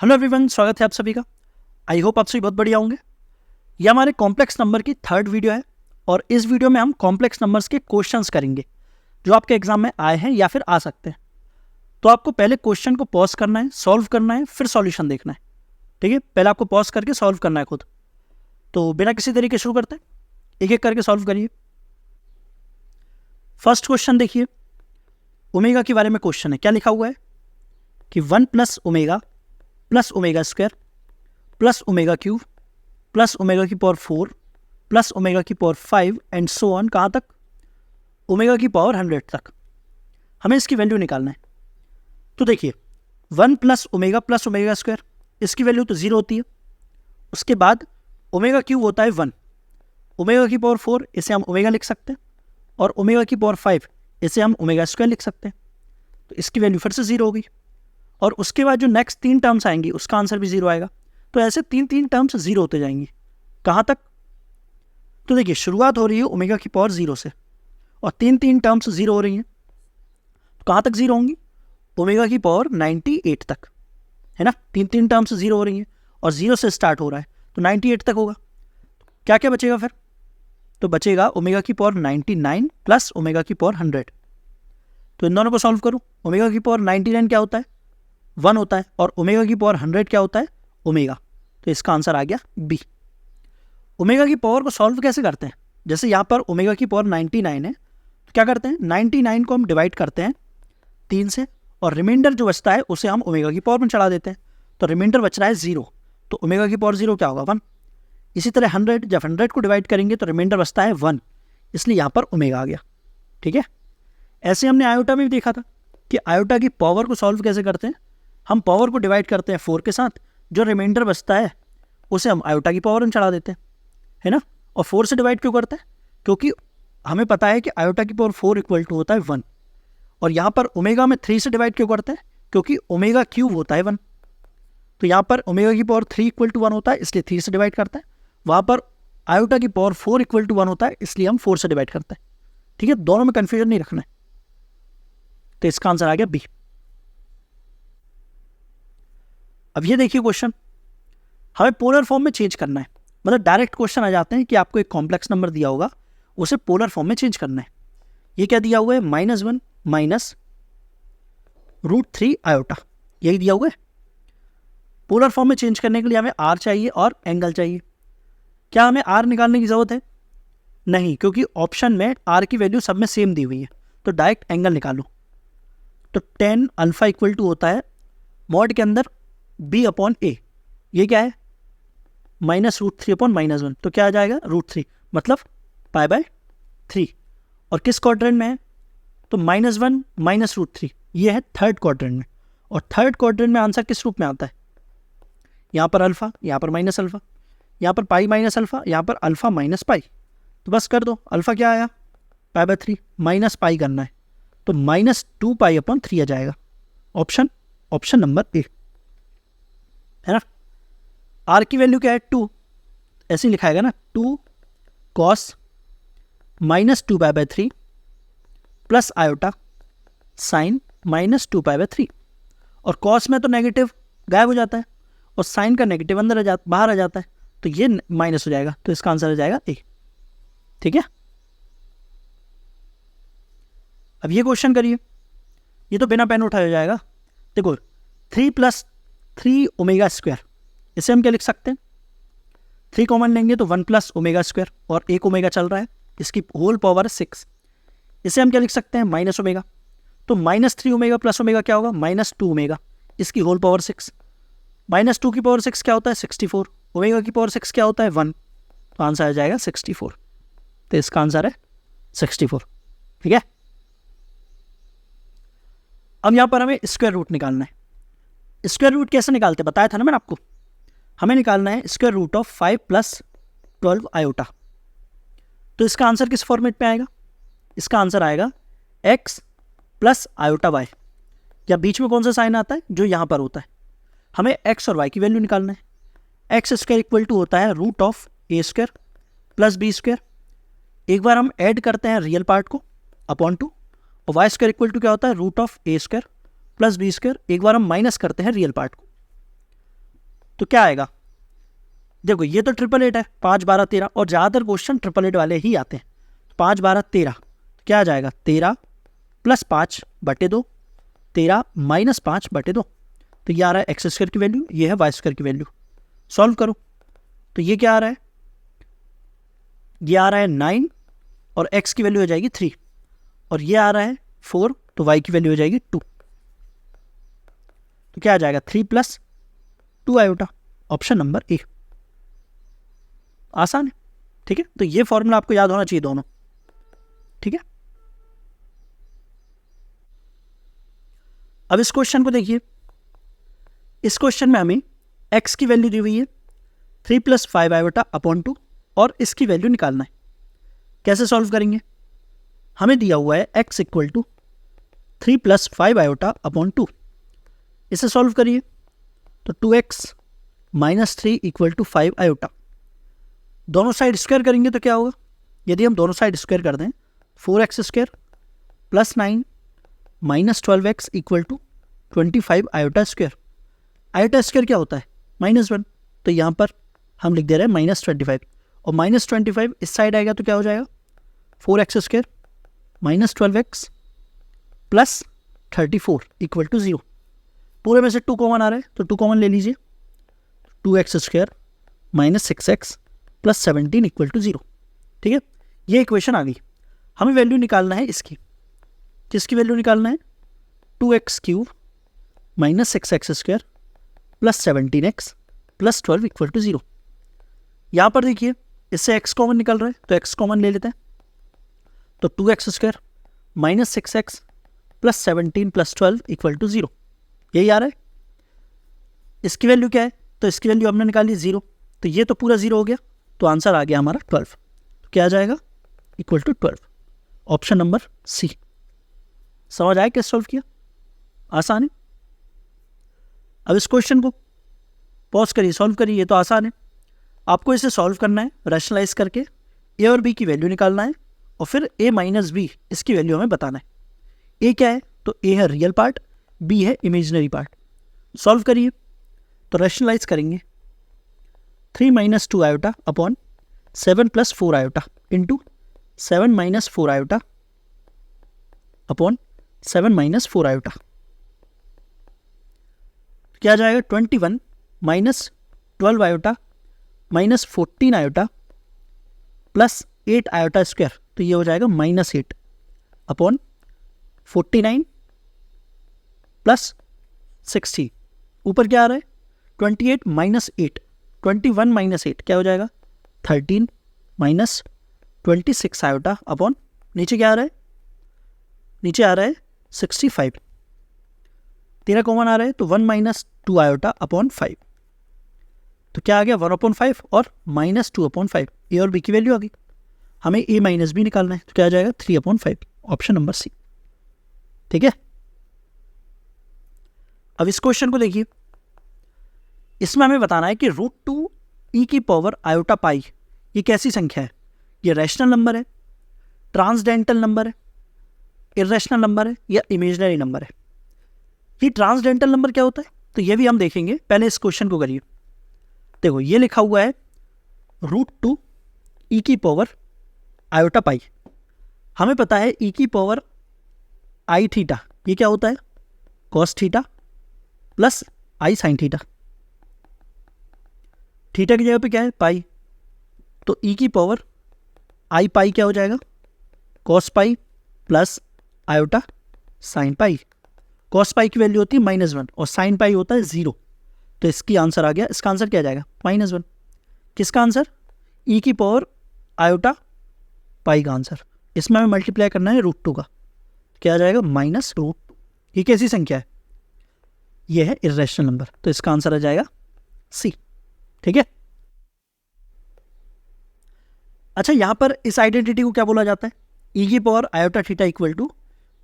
Hello everyone, स्वागत है आप सभी का। आई होप आप सभी बहुत बढ़िया होंगे। ये हमारे कॉम्प्लेक्स नंबर की थर्ड वीडियो है और इस वीडियो में हम कॉम्प्लेक्स नंबर्स के क्वेश्चंस करेंगे जो आपके एग्जाम में आए हैं या फिर आ सकते हैं। तो आपको पहले क्वेश्चन को पॉज करना है, सॉल्व करना है, फिर सॉल्यूशन देखना है। ठीक है, पहले आपको पॉज करके सॉल्व करना है खुद। तो बिना किसी तरीके शुरू करते हैं, एक एक करके सॉल्व करिए। फर्स्ट क्वेश्चन देखिए, ओमेगा के बारे में क्वेश्चन है। क्या लिखा हुआ है कि 1 plus omega square plus omega cube plus omega की पावर 4 प्लस ओमेगा की पावर 5 एंड सो ऑन, कहाँ तक? ओमेगा की पावर 100 तक। हमें इसकी वैल्यू निकालना है। तो देखिए, 1 प्लस ओमेगा स्क्वायर, इसकी वैल्यू तो 0 होती है। उसके बाद ओमेगा क्यूब होता है 1, ओमेगा की पावर 4 इसे हम ओमेगा लिख सकते हैं, और ओमेगा की पावर 5 इसे हम ओमेगा स्क्वायर लिख सकते हैं। तो इसकी वैल्यू फिर से 0 होगी। और उसके बाद जो नेक्स्ट 3 टर्म्स आएंगी उसका आंसर भी 0 आएगा। तो ऐसे 3 टर्म्स 0 होते जाएंगी। कहाँ तक? तो देखिए, शुरुआत हो रही है ओमेगा की पावर 0 से और 3 टर्म्स 0 हो रही हैं। तो कहाँ तक 0 होंगी? ओमेगा की पावर 98 तक, है ना। 3 टर्म्स 0 हो रही हैं और 0 से स्टार्ट हो रहा है, तो 98 तक होगा। क्या क्या बचेगा फिर? तो बचेगा ओमेगा की पावर 99 प्लस ओमेगा की पावर 100। तो इन दोनों को सॉल्व करूँ। ओमेगा की पावर 99 क्या होता है? 1 होता है, और ओमेगा की पावर 100 क्या होता है? ओमेगा। तो इसका आंसर आ गया बी। ओमेगा की पावर को सॉल्व कैसे करते हैं? जैसे यहाँ पर ओमेगा की पावर 99 है, तो क्या करते हैं, 99 को हम डिवाइड करते हैं 3 से, और रिमाइंडर जो बचता है उसे हम ओमेगा की पावर में चढ़ा देते हैं। तो रिमाइंडर बच रहा है 0, तो ओमेगा की पावर 0 क्या होगा? 1। इसी तरह 100, जब 100 को डिवाइड करेंगे तो रिमाइंडर बचता है 1, इसलिए यहाँ पर ओमेगा आ गया। ठीक है, ऐसे हमने आयोटा में भी देखा था कि आयोटा की पावर को सॉल्व कैसे करते हैं। हम पावर को डिवाइड करते हैं 4 के साथ, जो रिमाइंडर बचता है उसे हम आयोटा की पावर में चढ़ा देते हैं, है ना। और 4 से डिवाइड क्यों करते हैं? क्योंकि हमें पता है कि आयोटा की पावर 4 इक्वल टू होता है 1। और यहाँ पर ओमेगा में 3 से डिवाइड क्यों करते हैं? क्योंकि ओमेगा क्यूब होता है 1। तो यहाँ पर ओमेगा की पावर 3 इक्वल टू 1 होता है, इसलिए 3 से डिवाइड करते हैं। वहाँ पर आयोटा की पावर 4 इक्वल टू 1 होता है, इसलिए हम 4 से डिवाइड करते हैं। ठीक है, दोनों में कन्फ्यूजन नहीं रखना है। तो इसका आंसर आ गया बी। अब ये देखिए क्वेश्चन, हमें पोलर फॉर्म में चेंज करना है। मतलब डायरेक्ट क्वेश्चन आ जाते हैं कि आपको एक कॉम्प्लेक्स नंबर दिया होगा, उसे पोलर फॉर्म में चेंज करना है। ये क्या दिया हुआ है? -1 माइनस √3 आयोटा, यही दिया हुआ है। पोलर फॉर्म में चेंज करने के लिए हमें आर चाहिए और एंगल चाहिए। क्या हमें आर निकालने की जरूरत है? नहीं, क्योंकि ऑप्शन में आर की वैल्यू सब में सेम दी हुई है। तो डायरेक्ट एंगल निकालो। तो tan अल्फा इक्वल टू होता है मॉड के अंदर b/a। ये क्या है? -√3/-1। तो क्या आ जाएगा? √3, मतलब π/3। और किस क्वाड्रेंट में है? तो -1 माइनस √3, ये है थर्ड क्वाड्रेंट में। और थर्ड क्वाड्रेंट में आंसर किस रूप में आता है? यहाँ पर अल्फा, यहाँ पर माइनस अल्फा, यहाँ पर पाई माइनस अल्फा, यहाँ पर अल्फा माइनस पाई। तो बस कर दो। अल्फा क्या आया? π/3, माइनस पाई करना है, तो -2π/3 आ जाएगा। ऑप्शन नंबर ए, है ना। आर की वैल्यू क्या है? 2, ऐसे ही लिखाएगा ना, 2 cos -2π/3 प्लस आयोटा साइन -2π/3। और cos में तो नेगेटिव गायब हो जाता है और साइन का नेगेटिव अंदर बाहर आ जाता है, तो ये माइनस हो जाएगा। तो इसका आंसर आ जाएगा ए। ठीक है, अब ये क्वेश्चन करिए। ये तो बिना पेन उठाया जाएगा। देखो, 3 + 3 ओमेगा स्क्वायर, इसे हम क्या लिख सकते हैं? 3 कॉमन लेंगे तो 1 + ओमेगा स्क्वायर, और 1 ओमेगा चल रहा है, इसकी होल पावर 6। इसे हम क्या लिख सकते हैं? Minus omega. तो -3 ओमेगा प्लस ओमेगा क्या होगा? -2 ओमेगा, इसकी होल पावर 6। -2 की पावर 6 क्या होता है? 64। ओमेगा की पावर 6 क्या होता है? 1। तो आंसर आ जाएगा 64। तो इसका आंसर है 64। ठीक है, अब यहाँ पर हमें स्क्वायर रूट निकालना है। स्क्वायर रूट कैसे निकालते हैं बताया था ना मैंने आपको। हमें निकालना है स्क्वायर रूट ऑफ 5 + 12 आयोटा। तो इसका आंसर किस फॉर्मेट में आएगा? इसका आंसर आएगा x + आयोटा y, या बीच में कौन सा साइन आता है? जो यहाँ पर होता है। हमें x और y की वैल्यू निकालना है। x² इक्वल टू होता है √a² + b²। एक बार हम ऐड करते हैं रियल पार्ट को /2, और y² इक्वल टू क्या होता है? √a² + b²। एक बार हम माइनस करते हैं रियल पार्ट को। तो क्या आएगा, देखो ये तो 888 है, 5 12 13, और ज़्यादातर क्वेश्चन 888 वाले ही आते हैं। 5 12 13, तो क्या आ जाएगा 13 + 5 बटे 2, 13 - 5 बटे 2, तो ये आ रहा है एक्स स्क्वायर की वैल्यू, ये है वाई स्क्वायर की वैल्यू। सॉल्व करो तो ये क्या आ रहा है, ये आ रहा है 9 और x की वैल्यू हो जाएगी 3, और ये आ रहा है 4, तो y की वैल्यू हो जाएगी 2, तो क्या आ जाएगा 3 + 2 आयोटा, ऑप्शन नंबर ए। आसान है, ठीक है। तो ये फॉर्मूला आपको याद होना चाहिए दोनों, ठीक है। अब इस क्वेश्चन को देखिए, इस क्वेश्चन में हमें x की वैल्यू दी हुई है 3 + 5 आयोटा अपॉन 2, और इसकी वैल्यू निकालना है। कैसे सॉल्व करेंगे, हमें दिया हुआ है x = 3 + 5 आयोटा अपॉन 2, इसे सॉल्व करिए तो 2x - 3 = 5 आयोटा। दोनों साइड स्क्वायर करेंगे तो क्या होगा, यदि हम दोनों साइड स्क्वायर कर दें 4x² + 9 - 12x = 25 iota square. Iota square क्या होता है, -1, तो यहाँ पर हम लिख दे रहे हैं -25, और -25 इस साइड आएगा तो क्या हो जाएगा 4x² - 12x + 34 = 0। पूरे में से 2 कॉमन आ रहा है तो 2 कॉमन ले लीजिए, 2x² - 6x + 17 = 0, ठीक है। ये इक्वेशन आ गई। हमें वैल्यू निकालना है इसकी, किसकी वैल्यू निकालना है, 2x³ - 6x² + 17x + 12 = 0। यहाँ पर देखिए इससे x कॉमन निकल रहा है तो x कॉमन ले लेते हैं, तो 2x² - 6x + 17 + 12 = 0, यही आ रहा है। इसकी वैल्यू क्या है, तो इसकी वैल्यू हमने निकाली 0, तो ये तो पूरा 0 हो गया, तो आंसर आ गया हमारा 12, तो क्या आ जाएगा =12, ऑप्शन नंबर सी। समझ आया कैसे सॉल्व किया, आसान है। अब इस क्वेश्चन को पॉज करिए, सॉल्व करिए, ये तो आसान है। आपको इसे सॉल्व करना है रैशनलाइज करके, ए और बी की वैल्यू निकालना है, और फिर a - b इसकी वैल्यू हमें बताना है। a क्या है, तो a है रियल पार्ट, b है इमेजिनरी पार्ट। सॉल्व करिए तो रैशनलाइज करेंगे 3 - 2 iota upon 7 + 4 iota into 7 - 4 iota upon 7 - 4 iota, क्या आ जाएगा 21 - 12 आयोटा -14 आयोटा + 8 आयोटा स्क्वायर, तो ये हो जाएगा -8 अपॉन 49 + 60। ऊपर क्या आ रहा है 28 - 8, 21 - 8 क्या हो जाएगा 13 - 26 आयोटा अपॉन, नीचे क्या आ रहा है, नीचे आ रहा है 65, 13 कॉमन आ रहा है तो 1 - 2 आयोटा अपॉन 5, तो क्या आ गया 1/5 और -2/5, ए और बी की वैल्यू आ गई। हमें a - b निकालना है तो क्या आ जाएगा 3/5, ऑप्शन नंबर सी, ठीक है। अब इस क्वेश्चन को देखिए, इसमें हमें बताना है कि √2e⁻i ये कैसी संख्या है, ये रैशनल नंबर है, ट्रांसडेंटल नंबर है, इरेशनल नंबर है, या इमेजिनरी नंबर है। ये ट्रांसडेंटल नंबर क्या होता है तो ये भी हम देखेंगे, पहले इस क्वेश्चन को करिए। देखो ये लिखा हुआ है √2e⁻i, हमें पता है e⁻i⁻θ ये क्या होता है cos θ + i sin θ, थीटा की जगह पे क्या है पाई, तो e⁻i⁻ क्या हो जाएगा cos π + आयोटा sin π। cos π की वैल्यू होती है -1 और sin π होता है 0, तो इसकी आंसर आ गया, इसका आंसर क्या आ जाएगा -1। किसका आंसर e⁻i⁻π का आंसर, इसमें हमें मल्टीप्लाई करना है √2 का, क्या आ जाएगा -√2। ये कैसी संख्या है, ये है इरेशनल नंबर, तो इसका आंसर आ जाएगा सी, ठीक है। अच्छा यहां पर इस आइडेंटिटी को क्या बोला जाता है, e⁻i⁻θ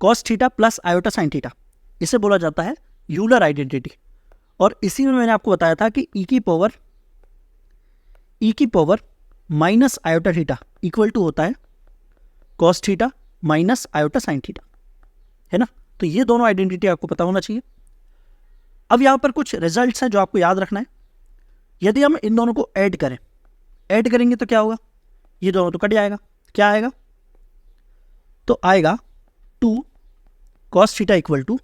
= cos θ + आयोटा sin θ, इसे बोला जाता है यूलर आइडेंटिटी। और इसी में मैंने आपको बताया था कि e⁻- आयोटा θ इक्वल टू होता है cos θ - आयोटा sin θ, है ना। तो ये दोनों आइडेंटिटी आपको पता होना चाहिए। अब यहाँ पर कुछ रिजल्ट्स हैं जो आपको याद रखना है। यदि हम इन दोनों को ऐड करेंगे तो क्या होगा, ये दोनों तो कट जाएगा, क्या आएगा, तो आएगा 2 cos theta equal to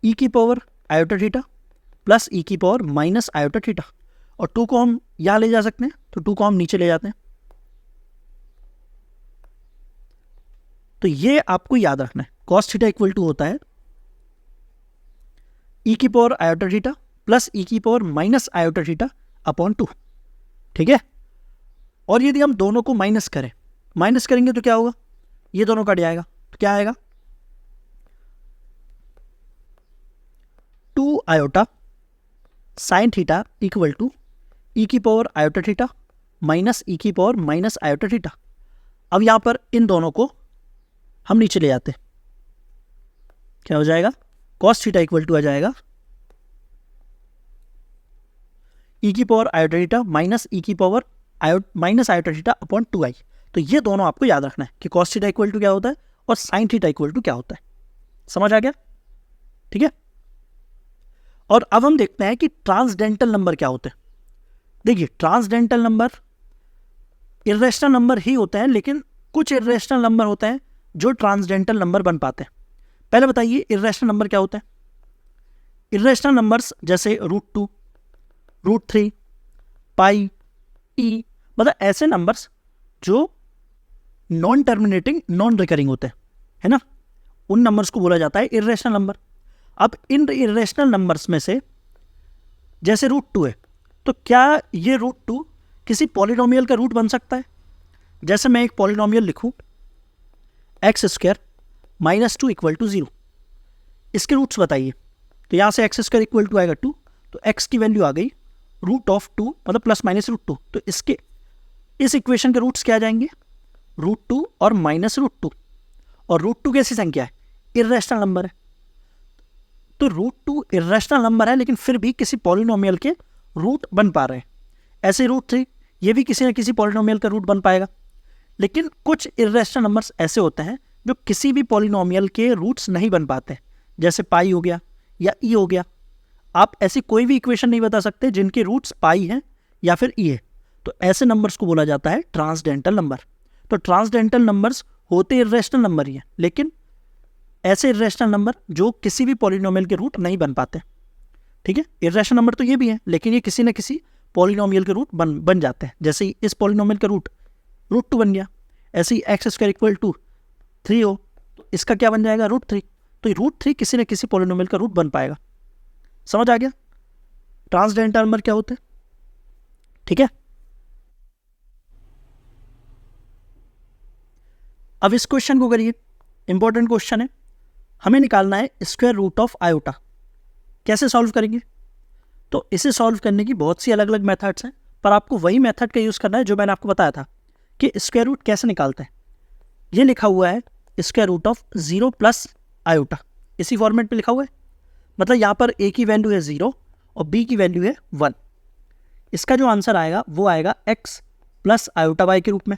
e की पावर आयोटा थीटा प्लस ई की पावर माइनस आयोटा थीटा, और 2 को हम यहाँ ले जा सकते हैं, तो 2 को हम नीचे ले जाते हैं। तो ये आपको याद रखना है, cos थीटा इक्वल टू होता है ई की पावर आयोटा थीटा प्लस ई की power minus iota theta upon 2, ठीक है। और यदि हम दोनों को माइनस करेंगे तो क्या होगा, ये दोनों कट जाएगा, तो क्या आएगा 2 iota sine theta equal to e की power iota theta minus e की पावर माइनस आयोटा थीटा। अब यहां पर इन दोनों को हम नीचे ले जाते हैं, क्या हो जाएगा, cos थीटा इक्वल टू आ जाएगा ई की power iota theta minus e की power minus iota theta upon 2i। तो ये दोनों आपको याद रखना है कि cos थीटा इक्वल टू क्या होता है और साइन थीटा इक्वल टू क्या होता है। समझ आ गया, ठीक है। और अब हम देखते हैं कि ट्रांसडेंटल नंबर क्या होते हैं। देखिए, ट्रांसडेंटल नंबर इर्रेशनल नंबर ही होते हैं, लेकिन कुछ इर्रेशनल नंबर होते हैं जो ट्रांसडेंटल नंबर बन पाते हैं। पहले बताइए इर्रेशनल नंबर क्या होते हैं। इर्रेशनल नंबर्स जैसे √2, √3, पाई, ई, मतलब ऐसे नंबर्स जो नॉन टर्मिनेटिंग नॉन रिकरिंग होते हैं, है ना, उन नंबर्स को बोला जाता है इर्रेशनल नंबर। अब इन इर्रेशनल नंबर्स में से जैसे √2 है, तो क्या ये √2 किसी पॉलिनोमियल का रूट बन सकता है। जैसे मैं एक पॉलिनोमियल लिखूं x² -2 इक्वल टू 0, इसके रूट्स बताइए। तो यहाँ से x² इक्वल टू आएगा 2, तो x की वैल्यू आ गई √2 मतलब प्लस माइनस √2, तो इसके इस इक्वेशन के रूट्स क्या आ जाएंगे, √2 और -√2, और √2 कैसी संख्या है, इर्रेशनल नंबर है। तो √2 इर्रेशनल नंबर है, लेकिन फिर भी किसी पॉलिनोमियल के रूट बन पा रहे हैं। ऐसे √3 ये भी किसी न किसी पॉलिनोमियल का रूट बन पाएगा। लेकिन कुछ इर्रेशनल नंबर्स ऐसे होते हैं जो किसी भी पॉलिनोमियल के रूट्स नहीं बन पाते, जैसे पाई हो गया या ई हो गया। आप ऐसी कोई भी इक्वेशन नहीं बता सकते जिनके रूट्स पाई हैं या फिर ई है, तो ऐसे नंबर्स को बोला जाता है ट्रांसडेंटल नंबर। तो ट्रांसडेंटल नंबर्स होते इर्रेशनल नंबर ही हैं, लेकिन ऐसे इर्रेशनल नंबर जो किसी भी पॉलिनोमियल के रूट नहीं बन पाते, ठीक है। इर्रेशनल नंबर तो ये भी है, लेकिन ये किसी न किसी पॉलिनोमियल के रूट बन जाते हैं। जैसे ही इस पॉलिनोमियल का रूट √2 बन गया, ऐसे ही x² इक्वल टू 3 हो, तो इसका क्या बन जाएगा, √3। तो √3 किसी न किसी पॉलिनोमियल का रूट बन पाएगा। समझ आ गया ट्रांसडेंटल नंबर क्या होते हैं, ठीक है। अब इस क्वेश्चन को करिए, इंपॉर्टेंट क्वेश्चन है, हमें निकालना है स्क्वायर रूट ऑफ आयोटा। कैसे सॉल्व करेंगे, तो इसे सॉल्व करने की बहुत सी अलग अलग मेथड्स हैं, पर आपको वही मेथड का यूज़ करना है जो मैंने आपको बताया था कि स्क्वायर रूट कैसे निकालते हैं। ये लिखा हुआ है square root of 0 plus iota, इसी फॉर्मेट पे लिखा हुआ है। मतलब यहाँ पर a की वैल्यू है 0 और b की वैल्यू है 1। इसका जो आंसर आएगा वो आएगा x प्लस आयोटा y के रूप में।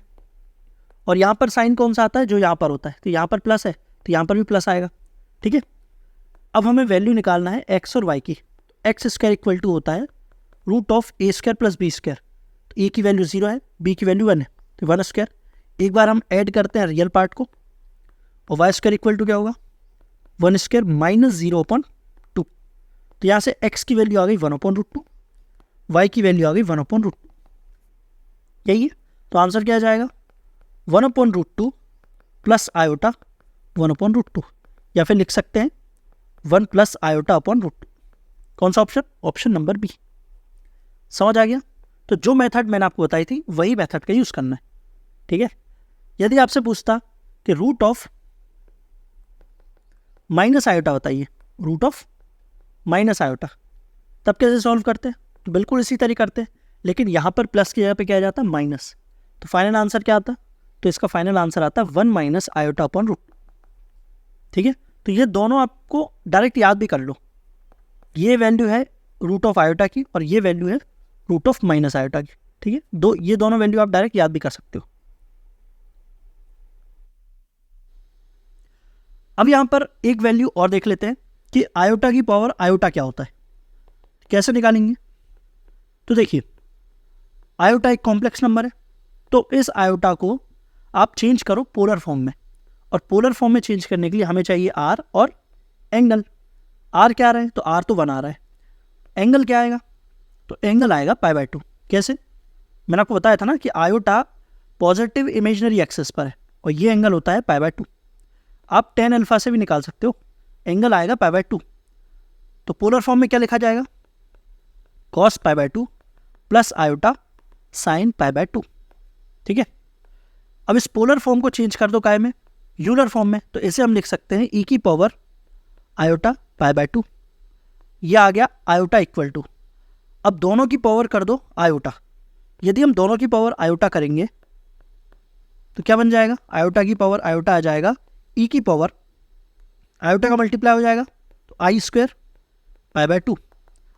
और यहाँ पर साइन कौन सा आता है, जो यहाँ पर होता है, तो यहाँ पर प्लस है तो यहाँ पर भी प्लस आएगा, ठीक है। अब हमें वैल्यू निकालना है x और y की। x² इक्वल टू होता है √a² प्लस b²। तो a की वैल्यू 0 है, b की वैल्यू 1 है, तो 1²। एक बार हम ऐड करते हैं रियल पार्ट को, और y² इक्वल टू क्या होगा, 1² माइनस 0/2। तो यहाँ से x की वैल्यू आ गई 1/√2, y की वैल्यू आ गई 1/√2, यही है। तो आंसर क्या आ जाएगा, 1/√2 प्लस आयोटा 1/√2, या फिर लिख सकते हैं 1 प्लस आयोटा अपॉन √2। कौन सा ऑप्शन, ऑप्शन नंबर बी। समझ आ गया। तो जो मेथड मैंने आपको बताई थी वही मेथड का यूज़ करना है, ठीक है। यदि आपसे पूछता कि रूट ऑफ माइनस आयोटा बताइए, रूट ऑफ माइनस आयोटा, तब कैसे सॉल्व करते हैं, तो बिल्कुल इसी तरह करते हैं, लेकिन यहाँ पर प्लस की जगह पे क्या आ जाता है, माइनस। तो फाइनल आंसर क्या आता है, तो इसका फाइनल आंसर आता है 1 माइनस आयोटा अपॉन √2, ठीक है। तो ये दोनों आपको डायरेक्ट याद भी कर लो, ये वैल्यू है रूट ऑफ आयोटा की और ये वैल्यू है रूट ऑफ माइनस आयोटा की, ठीक है। ये दोनों वैल्यू आप डायरेक्ट याद भी कर सकते हो। अब यहाँ पर एक वैल्यू और देख लेते हैं कि आयोटा की पावर आयोटा क्या होता है, कैसे निकालेंगे। तो देखिए, आयोटा एक कॉम्प्लेक्स नंबर है, तो इस आयोटा को आप चेंज करो पोलर फॉर्म में, और पोलर फॉर्म में चेंज करने के लिए हमें चाहिए आर और एंगल। आर क्या आ रहा है, तो आर तो 1 आ रहा है। एंगल क्या आएगा, तो एंगल आएगा π/2। कैसे, मैंने आपको बताया था ना कि आयोटा पॉजिटिव इमेजिनरी एक्सिस पर है और ये एंगल होता है π/2। आप tan अल्फा से भी निकाल सकते हो, एंगल आएगा π/2। तो पोलर फॉर्म में क्या लिखा जाएगा, cos π/2 प्लस आयोटा साइन π/2। ठीक है, अब इस पोलर फॉर्म को चेंज कर दो काय में, यूलर फॉर्म में, तो इसे हम लिख सकते हैं e की पावर आयोटा π/2। यह आ गया आयोटा इक्वल टू, अब दोनों की पावर कर दो आयोटा। यदि हम दोनों की पावर आयोटा करेंगे तो क्या बन जाएगा, आयोटा की पावर आयोटा आ जाएगा, ई की पावर आयोटा का मल्टीप्लाई हो जाएगा, तो आई स्क्वायर π/2।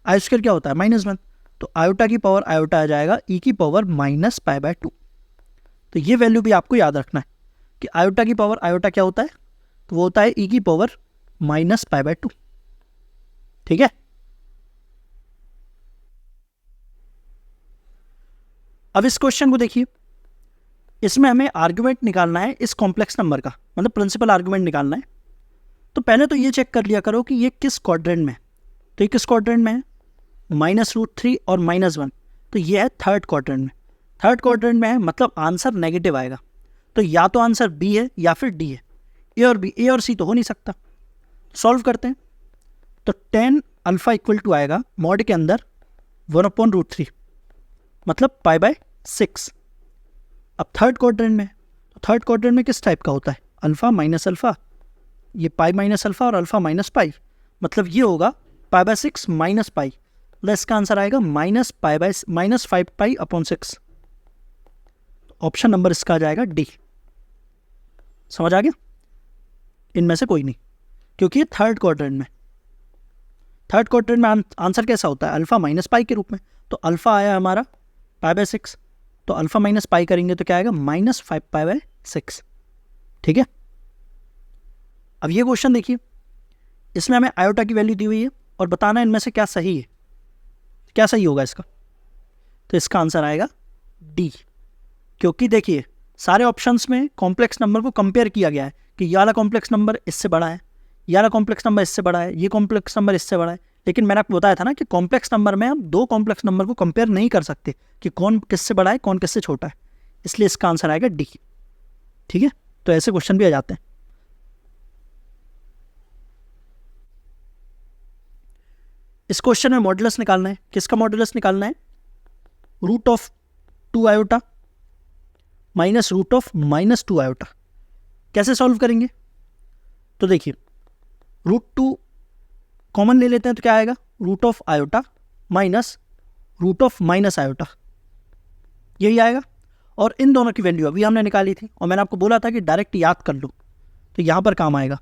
आई स्क्वायर क्या होता है, -1, तो आयोटा की पावर आयोटा आ जाएगा ई की पावर -π/2। तो ये वैल्यू भी आपको याद रखना है कि आयोटा की पावर आयोटा क्या होता है, तो वो होता है ई की पावर -π/2। ठीक है, अब इस क्वेश्चन को देखिए, इसमें हमें आर्गुमेंट निकालना है इस कॉम्प्लेक्स नंबर का, मतलब प्रिंसिपल आर्गुमेंट निकालना है। तो पहले तो ये चेक कर लिया करो कि ये किस क्वाड्रेंट में है। तो ये किस क्वाड्रेंट में है, -√3 और -1, तो ये है थर्ड क्वाड्रेंट में। थर्ड क्वाड्रेंट में है मतलब आंसर नेगेटिव आएगा, तो या तो आंसर बी है या फिर डी है। ए और बी, ए और सी तो हो नहीं सकता। सॉल्व करते हैं, तो tan अल्फा इक्वल टू आएगा मॉड के अंदर 1/√3 मतलब π/6। अब थर्ड क्वाड्रेंट में, तो थर्ड क्वाड्रेंट में किस टाइप का होता है, अल्फा माइनस अल्फा, ये पाई माइनस अल्फा और अल्फा माइनस पाई, मतलब ये होगा π/6 माइनस पाई, मतलब इसका आंसर आएगा -5π/6। ऑप्शन नंबर इसका आ जाएगा डी। समझ आ गया, इनमें से कोई नहीं, क्योंकि ये थर्ड क्वाड्रेंट में, थर्ड क्वाड्रेंट में आंसर कैसा होता है, अल्फा माइनस पाई के रूप में। तो अल्फा आया हमारा π/6, तो अल्फा माइनस पाई करेंगे तो क्या आएगा, -5π/6। ठीक है, अब ये क्वेश्चन देखिए, इसमें हमें आयोटा की वैल्यू दी हुई है और बताना है इनमें से क्या सही है, क्या सही होगा इसका। तो इसका आंसर आएगा डी, क्योंकि देखिए सारे ऑप्शंस में कॉम्प्लेक्स नंबर को कंपेयर किया गया है कि ये वाला कॉम्प्लेक्स नंबर इससे बड़ा है, ये वाला कॉम्प्लेक्स नंबर इससे बड़ा है, ये कॉम्प्लेक्स नंबर इससे बड़ा है। लेकिन मैंने आपको बताया था ना कि कॉम्प्लेक्स नंबर में हम दो कॉम्प्लेक्स नंबर को कंपेयर नहीं कर सकते कि कौन किससे बड़ा है कौन किससे छोटा है, इसलिए इसका आंसर आएगा डी। ठीक है, तो ऐसे क्वेश्चन भी आ जाते हैं। इस क्वेश्चन में मॉडुलस निकालना है, किसका मॉडुलस निकालना है, √2 आयोटा माइनस √-2 आयोटा। कैसे सॉल्व करेंगे, तो देखिए √2 कॉमन ले लेते हैं तो क्या आएगा, √ आयोटा माइनस √ आयोटा, यही आएगा। और इन दोनों की वैल्यू अभी हमने निकाली थी और मैंने आपको बोला था कि डायरेक्ट याद कर लो, तो यहाँ पर काम आएगा।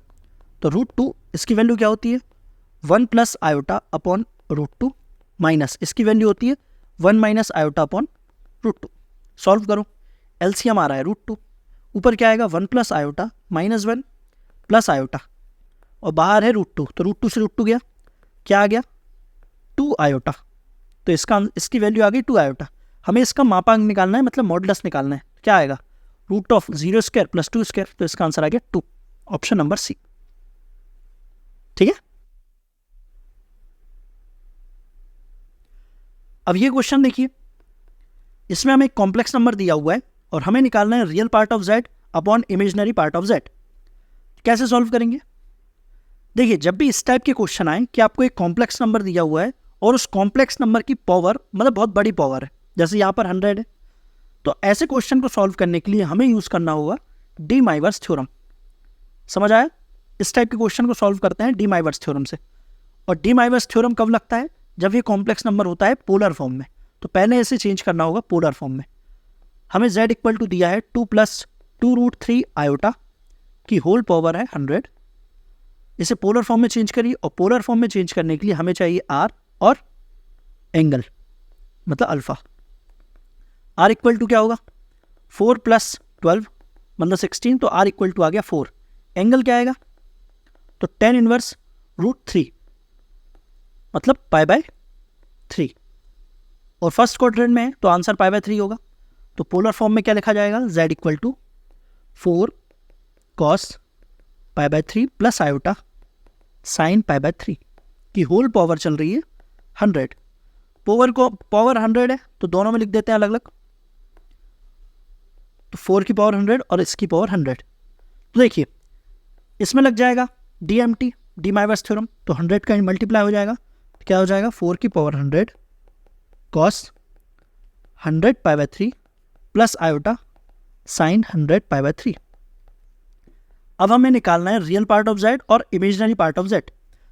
तो √2 इसकी वैल्यू क्या होती है, 1 + आयोटा अपॉन √2 माइनस इसकी वैल्यू होती है 1 - आयोटा अपॉन √2। सॉल्व करो, एलसीएम आ रहा है √2, ऊपर क्या आएगा 1 + आयोटा -1 + आयोटा, और बाहर है √2, तो √2 से √2 गया, क्या आ गया 2 आयोटा। तो इसकी वैल्यू आ गई 2 आयोटा। हमें इसका मापांक निकालना है, मतलब मॉडुलस निकालना है, क्या आएगा √0² + 2², तो इसका आंसर आ गया 2, ऑप्शन नंबर सी। ठीक है, अब ये क्वेश्चन देखिए, इसमें हमें एक कॉम्प्लेक्स नंबर दिया हुआ है और हमें निकालना है real part of z upon imaginary part of z। कैसे सॉल्व करेंगे, देखिए जब भी इस टाइप के क्वेश्चन आए कि आपको एक कॉम्प्लेक्स नंबर दिया हुआ है और उस कॉम्प्लेक्स नंबर की पावर मतलब बहुत बड़ी पावर है, जैसे यहाँ पर 100 है, तो ऐसे क्वेश्चन को सॉल्व करने के लिए हमें यूज़ करना होगा डी माइवर्स थ्योरम। समझ आया, इस टाइप के क्वेश्चन को सॉल्व करते हैं डी माइवर्स थ्योरम से। और डी माइवर्स थ्योरम कब लगता है, जब ये कॉम्प्लेक्स नंबर होता है पोलर फॉर्म में, तो पहले इसे चेंज करना होगा पोलर फॉर्म में। हमें z इक्वल टू दिया है 2 + 2√3 आयोटा की होल पावर है 100। इसे पोलर फॉर्म में चेंज करिए, और पोलर फॉर्म में चेंज करने के लिए हमें चाहिए r और एंगल मतलब अल्फा। r इक्वल टू क्या होगा 4 + 12 मतलब 16, तो r इक्वल टू आ गया 4। एंगल क्या आएगा, तो tan इनवर्स √3 मतलब π/3। और फर्स्ट क्वाड्रेंट में है तो आंसर π/3 होगा। तो पोलर फॉर्म में क्या लिखा जाएगा, z equal to 4 cos π/3 plus iota sine π/3 की होल पावर चल रही है 100। पावर 100 है तो दोनों में लिख देते हैं अलग अलग। तो 4 की पावर 100 और इसकी पावर 100। तो देखिए इसमें लग जाएगा DMT, डी माइवर्स थ्योरम, तो 100 का मल्टीप्लाई हो जाएगा, क्या हो जाएगा 4 की power 100 cos 100 π/3 plus iota sine 100 π/3। अब हमें निकालना है रियल पार्ट ऑफ z और इमेजिनरी पार्ट ऑफ z।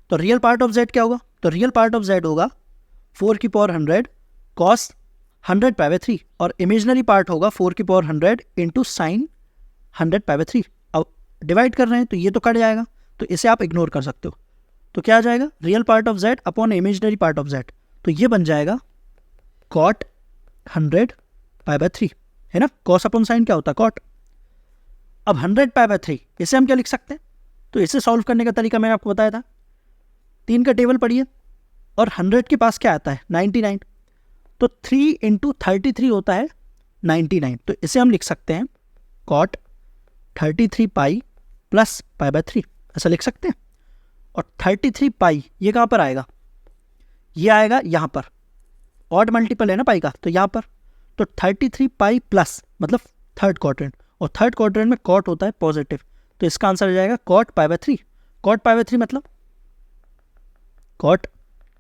तो रियल पार्ट ऑफ z क्या होगा, तो रियल पार्ट ऑफ z होगा 4 की पावर 100 cos 100 π/3 और इमेजिनरी पार्ट होगा 4 की पावर 100 इंटू साइन 100 π/3। अब डिवाइड कर रहे हैं तो ये तो कट जाएगा, तो इसे आप इग्नोर कर सकते हो। तो क्या आ जाएगा, real part of z upon imaginary part of z, तो ये बन जाएगा cot 100 π/3, है ना। cos अपॉन साइन क्या होता है, cot। अब 100 π/3 इसे हम क्या लिख सकते हैं, तो इसे सॉल्व करने का तरीका मैंने आपको बताया था। 3 का टेबल पढ़िए और 100 के पास क्या आता है 99, तो 3 इंटू 33 होता है 99। तो इसे हम लिख सकते हैं cot 33 पाई प्लस π/3, ऐसा लिख सकते हैं। और 33 पाई ये कहाँ पर आएगा, ये आएगा यहाँ पर, ऑड मल्टीपल है ना पाई का, तो यहाँ पर। तो 33 पाई प्लस मतलब थर्ड क्वाड्रेंट, और थर्ड क्वाड्रेंट में कॉट होता है पॉजिटिव, तो इसका आंसर हो जाएगा cot π/3। cot π/3 मतलब cot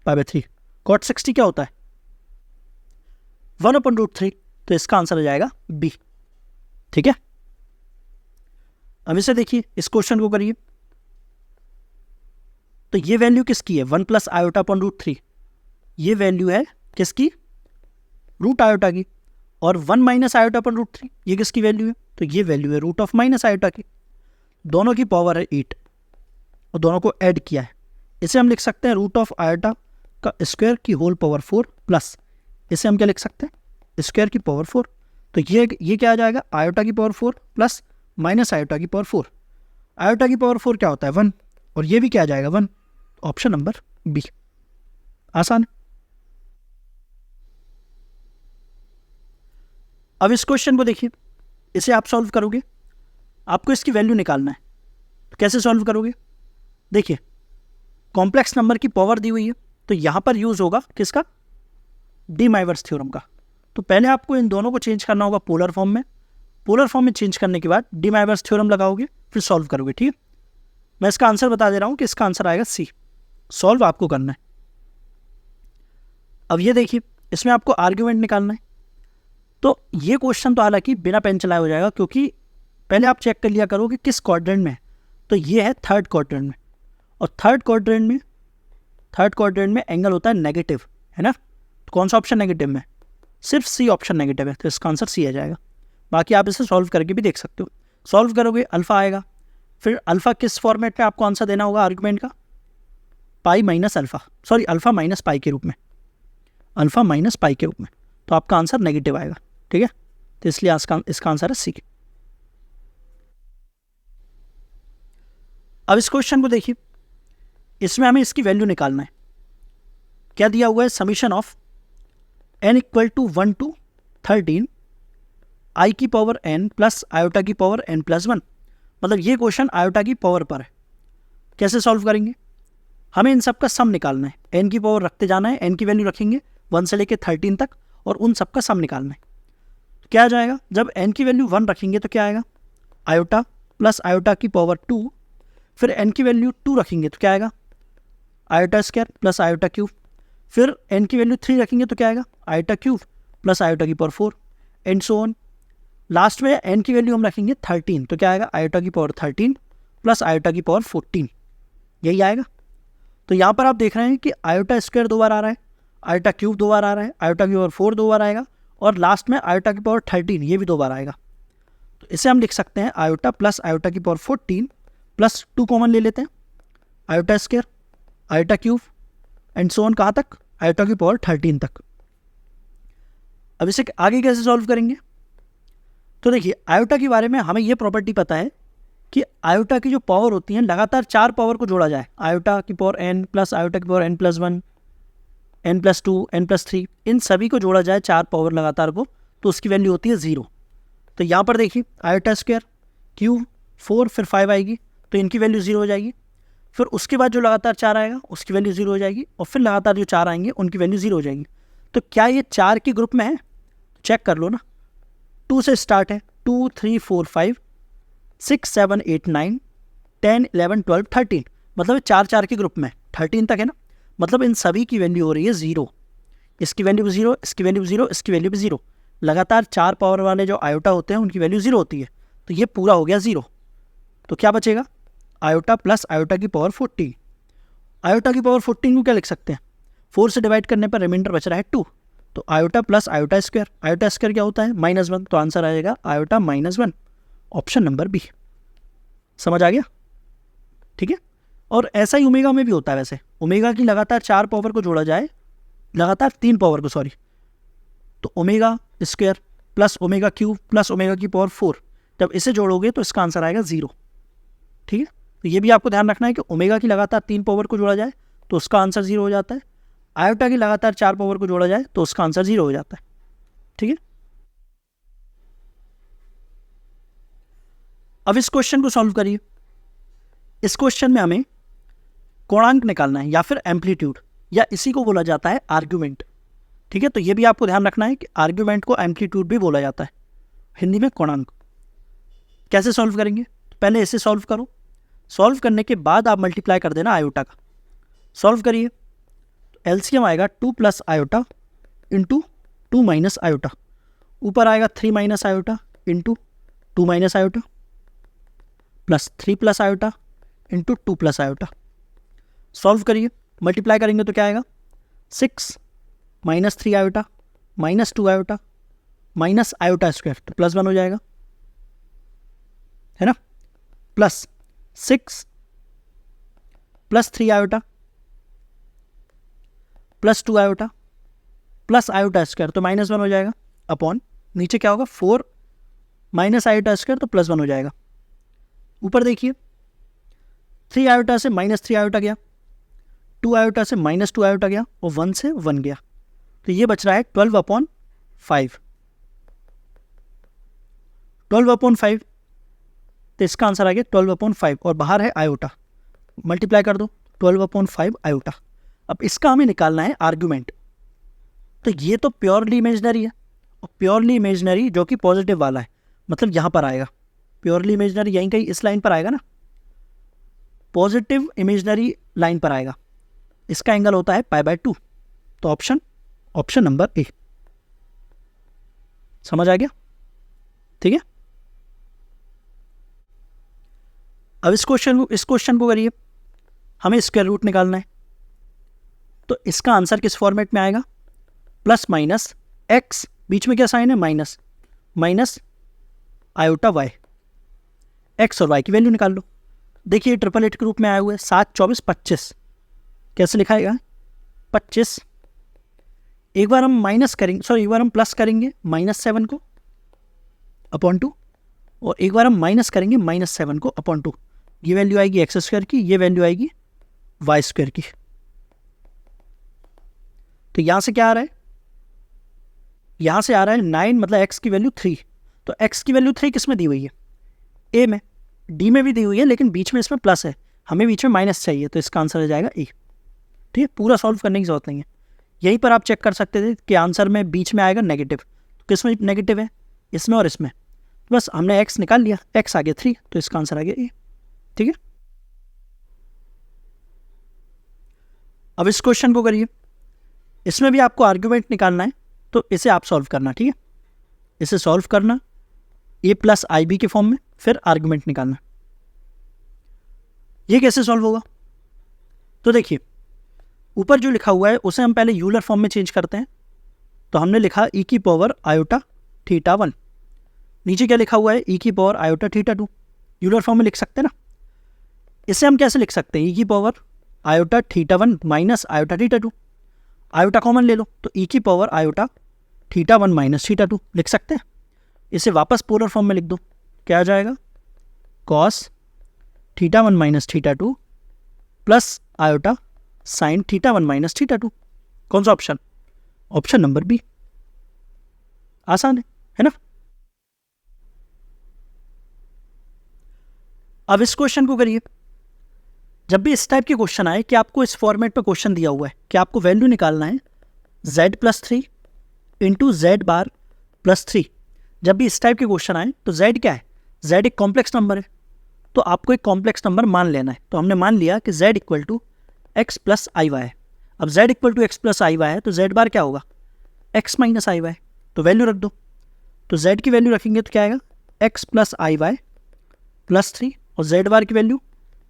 π/3, cot 60 क्या होता है 1/√3, तो इसका आंसर हो जाएगा बी। ठीक है, अब इसे देखिए, इस क्वेश्चन को करिए। तो ये वैल्यू किसकी है, 1 प्लस आयोटा अपॉन √3, ये वैल्यू है किसकी, रूट आयोटा की। और 1 माइनस आयोटा अपॉन √3 ये किसकी वैल्यू है, तो ये वैल्यू है रूट ऑफ माइनस आयोटा की। दोनों की पावर है 8 और दोनों को ऐड किया है, इसे हम लिख सकते हैं रूट ऑफ आयोटा का स्क्वायर की होल पावर 4 प्लस इसे हम क्या लिख सकते हैं स्क्वायर की पावर 4। तो ये क्या आ जाएगा, आयोटा की पावर 4 प्लस माइनस आयोटा की पावर 4। आयोटा की पावर 4 क्या होता है 1, और ये भी क्या आ जाएगा 1। ऑप्शन नंबर बी, आसान। अब इस क्वेश्चन को देखिए, इसे आप सॉल्व करोगे, आपको इसकी वैल्यू निकालना है। तो कैसे सॉल्व करोगे, देखिए कॉम्प्लेक्स नंबर की पावर दी हुई है, तो यहाँ पर यूज़ होगा किसका, डी माइवर्स थ्योरम का। तो पहले आपको इन दोनों को चेंज करना होगा पोलर फॉर्म में। पोलर फॉर्म में चेंज करने के बाद डी माइवर्स थ्योरम लगाओगे, फिर सॉल्व करोगे। ठीक है, मैं इसका आंसर बता दे रहा हूँ कि इसका आंसर आएगा सी। सॉल्व आपको करना है। अब ये देखिए, इसमें आपको आर्ग्यूमेंट निकालना है। तो ये क्वेश्चन तो हालांकि बिना पेन चलाए हो जाएगा, क्योंकि पहले आप चेक कर लिया करो कि किस क्वाड्रेंट में है। तो ये है थर्ड क्वाड्रेंट में, और थर्ड क्वाड्रेंट में एंगल होता है नेगेटिव, है ना। तो कौन सा ऑप्शन नेगेटिव में, सिर्फ सी ऑप्शन नेगेटिव है, तो इसका आंसर सी आ जाएगा। बाकी आप इसे सॉल्व करके भी देख सकते हो। सॉल्व करोगे अल्फ़ा आएगा, फिर अल्फ़ा किस फॉर्मेट में आपको आंसर देना होगा आर्गुमेंट का, pi minus alpha, sorry alpha minus pi के रूप में, अल्फ़ा माइनस पाई के रूप में। तो आपका आंसर नेगेटिव आएगा। ठीक है, तो इसलिए इसका आंसर है सी। अब इस क्वेश्चन को देखिए, इसमें हमें इसकी वैल्यू निकालना है। क्या दिया हुआ है, summation of n equal to 1 to 13 i की पावर n प्लस आयोटा की पावर n प्लस 1। मतलब ये क्वेश्चन आयोटा की पावर पर है। कैसे सॉल्व करेंगे, हमें इन सब का सम निकालना है। n की पावर रखते जाना है, n की वैल्यू रखेंगे 1 से लेकर 13 तक, और उन सब का सम निकालना है। तो क्या आ जाएगा, जब n की वैल्यू 1 रखेंगे तो क्या आएगा, आयोटा प्लस आयोटा की पावर 2, फिर n की वैल्यू 2 रखेंगे तो क्या आएगा, iota square plus iota cube, फिर n की वैल्यू 3 रखेंगे तो क्या आएगा, आयोटा क्यूब प्लस आयोटा की power 4, and so on. Last में n की वैल्यू हम रखेंगे 13, तो क्या आएगा, आयोटा की पावर 13 प्लस आयोटा की पावर 14, यही आएगा। तो यहाँ पर आप देख रहे हैं कि आयोटा स्क्वायर 2 बार आ रहा है, आयोटा क्यूब 2 बार आ रहा है, आयोटा की पावर 4 2 बार आएगा, और लास्ट में आयोटा की पावर 13 ये भी 2 बार आएगा। तो इसे हम लिख सकते हैं आयोटा प्लस आयोटा की पावर 14 प्लस 2 कॉमन ले लेते हैं, iota square iota cube and so on, कहाँ तक, आयोटा की पावर 13 तक। अब इसे आगे कैसे सॉल्व करेंगे, तो देखिए आयोटा के बारे में हमें ये प्रॉपर्टी पता है कि आयोटा की जो पावर होती है लगातार 4 पावर को जोड़ा जाए, आयोटा की पावर n प्लस आयोटा की power n plus 1, n+2 n+3 इन सभी को जोड़ा जाए 4 पावर लगातार को तो उसकी वैल्यू होती है 0। तो यहाँ पर देखिए आयोटा स्क्वायर क्यूब 4 फिर 5 आएगी तो इनकी वैल्यू 0 हो जाएगी। फिर उसके बाद जो लगातार 4 आएगा उसकी वैल्यू 0 हो जाएगी और फिर लगातार जो 4 आएंगे उनकी वैल्यू 0 हो जाएगी। तो क्या ये 4 के ग्रुप में है? चेक कर लो ना, 2 से स्टार्ट है, 2 3 4 5 6 7 8 9 10 11 12 13, मतलब 4 के ग्रुप में 13 तक है ना, मतलब इन सभी की वैल्यू हो रही है 0। इसकी वैल्यू भी 0, इसकी वैल्यू भी 0, इसकी वैल्यू भी 0। लगातार 4 पावर वाले जो आयोटा होते हैं उनकी वैल्यू 0 होती है। तो ये पूरा हो गया 0। तो क्या बचेगा? आयोटा प्लस आयोटा की पावर 14। आयोटा की पावर 14 को क्या लिख सकते हैं? 4 से डिवाइड करने पर रिमाइंडर बच रहा है 2। तो iota plus iota square, iota square क्या होता है? -1। तो आंसर आएगा आयोटा -1, ऑप्शन नंबर बी। समझ आ गया? ठीक है। और ऐसा ही ओमेगा में भी होता है। वैसे ओमेगा की लगातार 4 पावर को जोड़ा जाए, लगातार 3 पावर को सॉरी, तो omega square plus omega cube plus omega की पावर 4, जब इसे जोड़ोगे तो इसका आंसर आएगा 0। ठीक है। तो ये भी आपको ध्यान रखना है कि ओमेगा की लगातार 3 पावर को जोड़ा जाए तो उसका आंसर 0 हो जाता है। आयोटा की लगातार 4 पावर को जोड़ा जाए तो उसका आंसर 0 हो जाता है। ठीक है। अब इस क्वेश्चन को सॉल्व करिए। इस क्वेश्चन में हमें कोणांक निकालना है या फिर एम्पलीट्यूड, या इसी को बोला जाता है आर्ग्यूमेंट। ठीक है। तो ये भी आपको ध्यान रखना है कि आर्ग्यूमेंट को एम्पलीट्यूड भी बोला जाता है, हिंदी में कोणांक। कैसे सॉल्व करेंगे? पहले इसे सॉल्व करो, सॉल्व करने के बाद आप मल्टीप्लाई कर देना आयोटा का। सॉल्व करिए, एलसीएम आएगा 2 + आयोटा इंटू 2 - आयोटा, ऊपर आएगा 3 - iota into 2 - iota plus 3 + iota into 2 + iota. Solve करिए, मल्टीप्लाई करेंगे तो क्या आएगा? 6 - 3 iota -2 iota minus iota square, तो +1 हो जाएगा, है ना, plus 6 + 3 iota +2 iota plus iota square, तो -1 हो जाएगा, अपॉन नीचे क्या होगा 4 - आयोटा स्क्वायर, तो +1 हो जाएगा। ऊपर देखिए 3 आयोटा से -3 आयोटा गया, 2 आयोटा से -2 आयोटा गया और 1 से 1 गया, तो ये बच रहा है 12/5। 12/5, तो इसका आंसर आ गया 12/5 और बाहर है आयोटा, मल्टीप्लाई कर दो 12/5 आयोटा। अब इसका हमें निकालना है आर्ग्यूमेंट। तो ये तो प्योरली इमेजनरी है, और प्योरली इमेजनरी जो कि पॉजिटिव वाला है, मतलब यहाँ पर आएगा प्योरली इमेजनरी, यहीं कहीं इस लाइन पर आएगा ना, पॉजिटिव इमेजनरी लाइन पर आएगा। इसका एंगल होता है π/2, तो ऑप्शन नंबर ए। समझ आ गया? ठीक है। अब इस क्वेश्चन को करिए, हमें स्क्वायर रूट निकालना है। तो इसका आंसर किस फॉर्मेट में आएगा? +- x, बीच में क्या साइन है? माइनस आयोटा y, x और y की वैल्यू निकाल लो। देखिए 888 के रूप में आया हुआ है, 7 24 25, कैसे लिखाएगा? 25। एक बार हम एक बार हम प्लस करेंगे -7 को अपॉन 2, और एक बार हम माइनस करेंगे -7 को अपॉन 2। ये वैल्यू आएगी x² की, ये वैल्यू आएगी y² की। तो यहां से क्या आ रहा है? यहां से आ रहा है 9, मतलब x की वैल्यू 3। तो x की वैल्यू 3 किस में दी हुई है? a में, d में भी दी हुई है, लेकिन बीच में इसमें प्लस है, हमें बीच में माइनस चाहिए, तो इसका आंसर आ जाएगा ए। ठीक है, पूरा सॉल्व करने की जरूरत नहीं है। यहीं पर आप चेक कर सकते थे कि आंसर में बीच में आएगा नेगेटिव, तो किस में नेगेटिव है? इसमें और इसमें। बस हमने x निकाल लिया, x आ गया 3, तो इसका आंसर आ गया ए। ठीक है। अब इस क्वेश्चन को करिए, इसमें भी आपको आर्ग्यूमेंट निकालना है, तो इसे आप सॉल्व करना। ठीक है, इसे सॉल्व करना a + IB के फॉर्म में, फिर आर्ग्यूमेंट निकालना। ये कैसे सॉल्व होगा? तो देखिए ऊपर जो लिखा हुआ है उसे हम पहले यूलर फॉर्म में चेंज करते हैं। तो हमने लिखा e⁻i θ1, नीचे क्या लिखा हुआ है? e⁻i θ2, यूलर फॉर्म में लिख सकते हैं ना। इसे हम कैसे लिख सकते हैं? e⁻i θ1 minus i θ2, iota common ले लो, तो e⁻i θ1 माइनस θ2 लिख सकते हैं। इसे वापस पोलर फॉर्म में लिख दो, क्या आ जाएगा? cos θ1 minus θ2 plus iota sine θ1 minus θ2। कौन सा ऑप्शन? Option number B. आसान है ना? अब इस क्वेश्चन को करिए। जब भी इस टाइप के क्वेश्चन आए कि आपको इस फॉर्मेट पे क्वेश्चन दिया हुआ है कि आपको वैल्यू निकालना है z+3 इंटू z⁻+3, जब भी इस टाइप के क्वेश्चन आए तो z क्या है? z एक कॉम्प्लेक्स नंबर है, तो आपको एक कॉम्प्लेक्स नंबर मान लेना है। तो हमने मान लिया कि z equal to x plus i y है। अब z equal to x plus i y है तो z बार क्या होगा? x minus i y. तो वैल्यू रख दो। तो z की वैल्यू रखेंगे तो क्या आएगा? x plus i Y plus 3 और z बार की value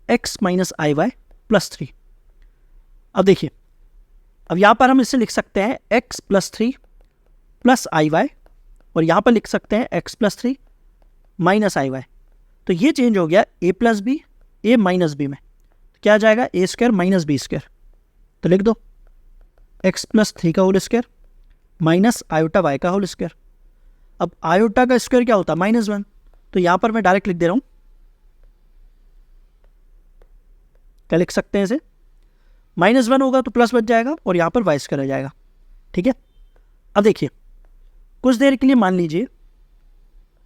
x minus i Y plus 3। अब देखिए, अब यहाँ पर हम इसे लिख सकते हैं x plus 3 plus i y और यहाँ पर लिख सकते हैं x plus 3 minus i y. तो ये चेंज हो गया a plus b a minus b में। तो क्या आ जाएगा? a square minus b square. तो लिख दो x प्लस 3 का whole square minus iota y का होल स्क्वायर। अब आयोटा का स्क्वायर क्या होता है? -1। तो यहाँ पर मैं डायरेक्ट लिख दे रहा हूँ, क्या लिख सकते हैं इसे? -1 होगा तो प्लस बच जाएगा और यहाँ पर वाई स्क्वायर आ जाएगा। ठीक है। अब देखिए, कुछ देर के लिए मान लीजिए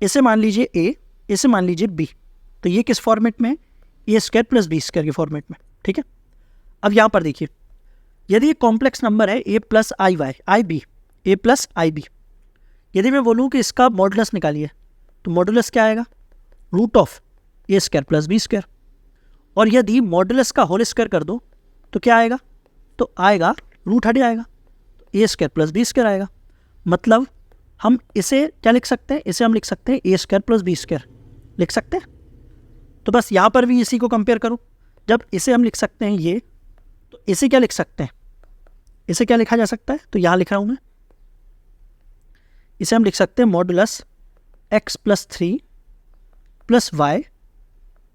इसे मान लीजिए a, इसे मान लीजिए b। तो ये किस फॉर्मेट में है? ए स्क्वायर प्लस बी स्क्वायर के फॉर्मेट में। ठीक है। अब यहाँ पर देखिए, यदि ये कॉम्प्लेक्स नंबर है a plus i y i b, a plus i b, यदि मैं बोलूँ कि इसका मॉडुलस निकालिए तो मॉडुलस क्या आएगा? Root of a square plus B square. और यदि मॉडुलस का होल स्क्वायर कर दो तो क्या आएगा? तो आएगा रूट हट जाएगा, तो ए स्क्वायर प्लस बी स्क्वायर आएगा। मतलब हम इसे क्या लिख सकते हैं? इसे हम लिख सकते हैं ए स्क्वायर प्लस बी स्क्वायर लिख सकते हैं। तो बस यहाँ पर भी इसी को कंपेयर करो। जब इसे हम लिख सकते हैं ये, तो इसे क्या लिख सकते हैं? इसे क्या लिखा जा सकता है? तो यहाँ लिख रहा हूँ मैं, इसे हम लिख सकते हैं modulus x plus 3 plus Y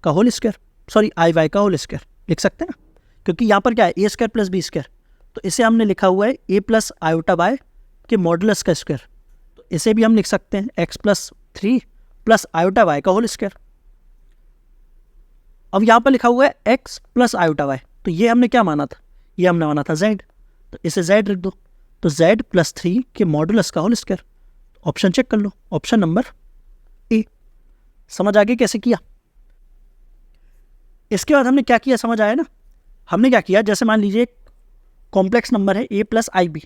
का whole square, sorry I Y का होल स्क्वायर लिख सकते हैं ना, क्योंकि यहाँ पर क्या है? ए स्क्वायर प्लस बी स्क्वायर। तो इसे हमने लिखा हुआ है ए प्लस आयोटा वाई के मॉडुलस का स्क्वायर। तो इसे भी हम लिख सकते हैं x plus 3 plus iota Y का होल स्क्वायर। अब यहाँ पर लिखा हुआ है x प्लस आयोटा वाई, तो ये हमने क्या माना था? ये हमने माना था z। तो इसे z लिख दो। तो z प्लस 3 के मॉडुलस का होल स्क्वायर। ऑप्शन चेक कर लो, ऑप्शन नंबर ए। समझ आ गया कैसे किया? इसके बाद हमने क्या किया, समझ आया ना? हमने क्या किया, जैसे मान लीजिए कॉम्प्लेक्स नंबर है a प्लस आई बी,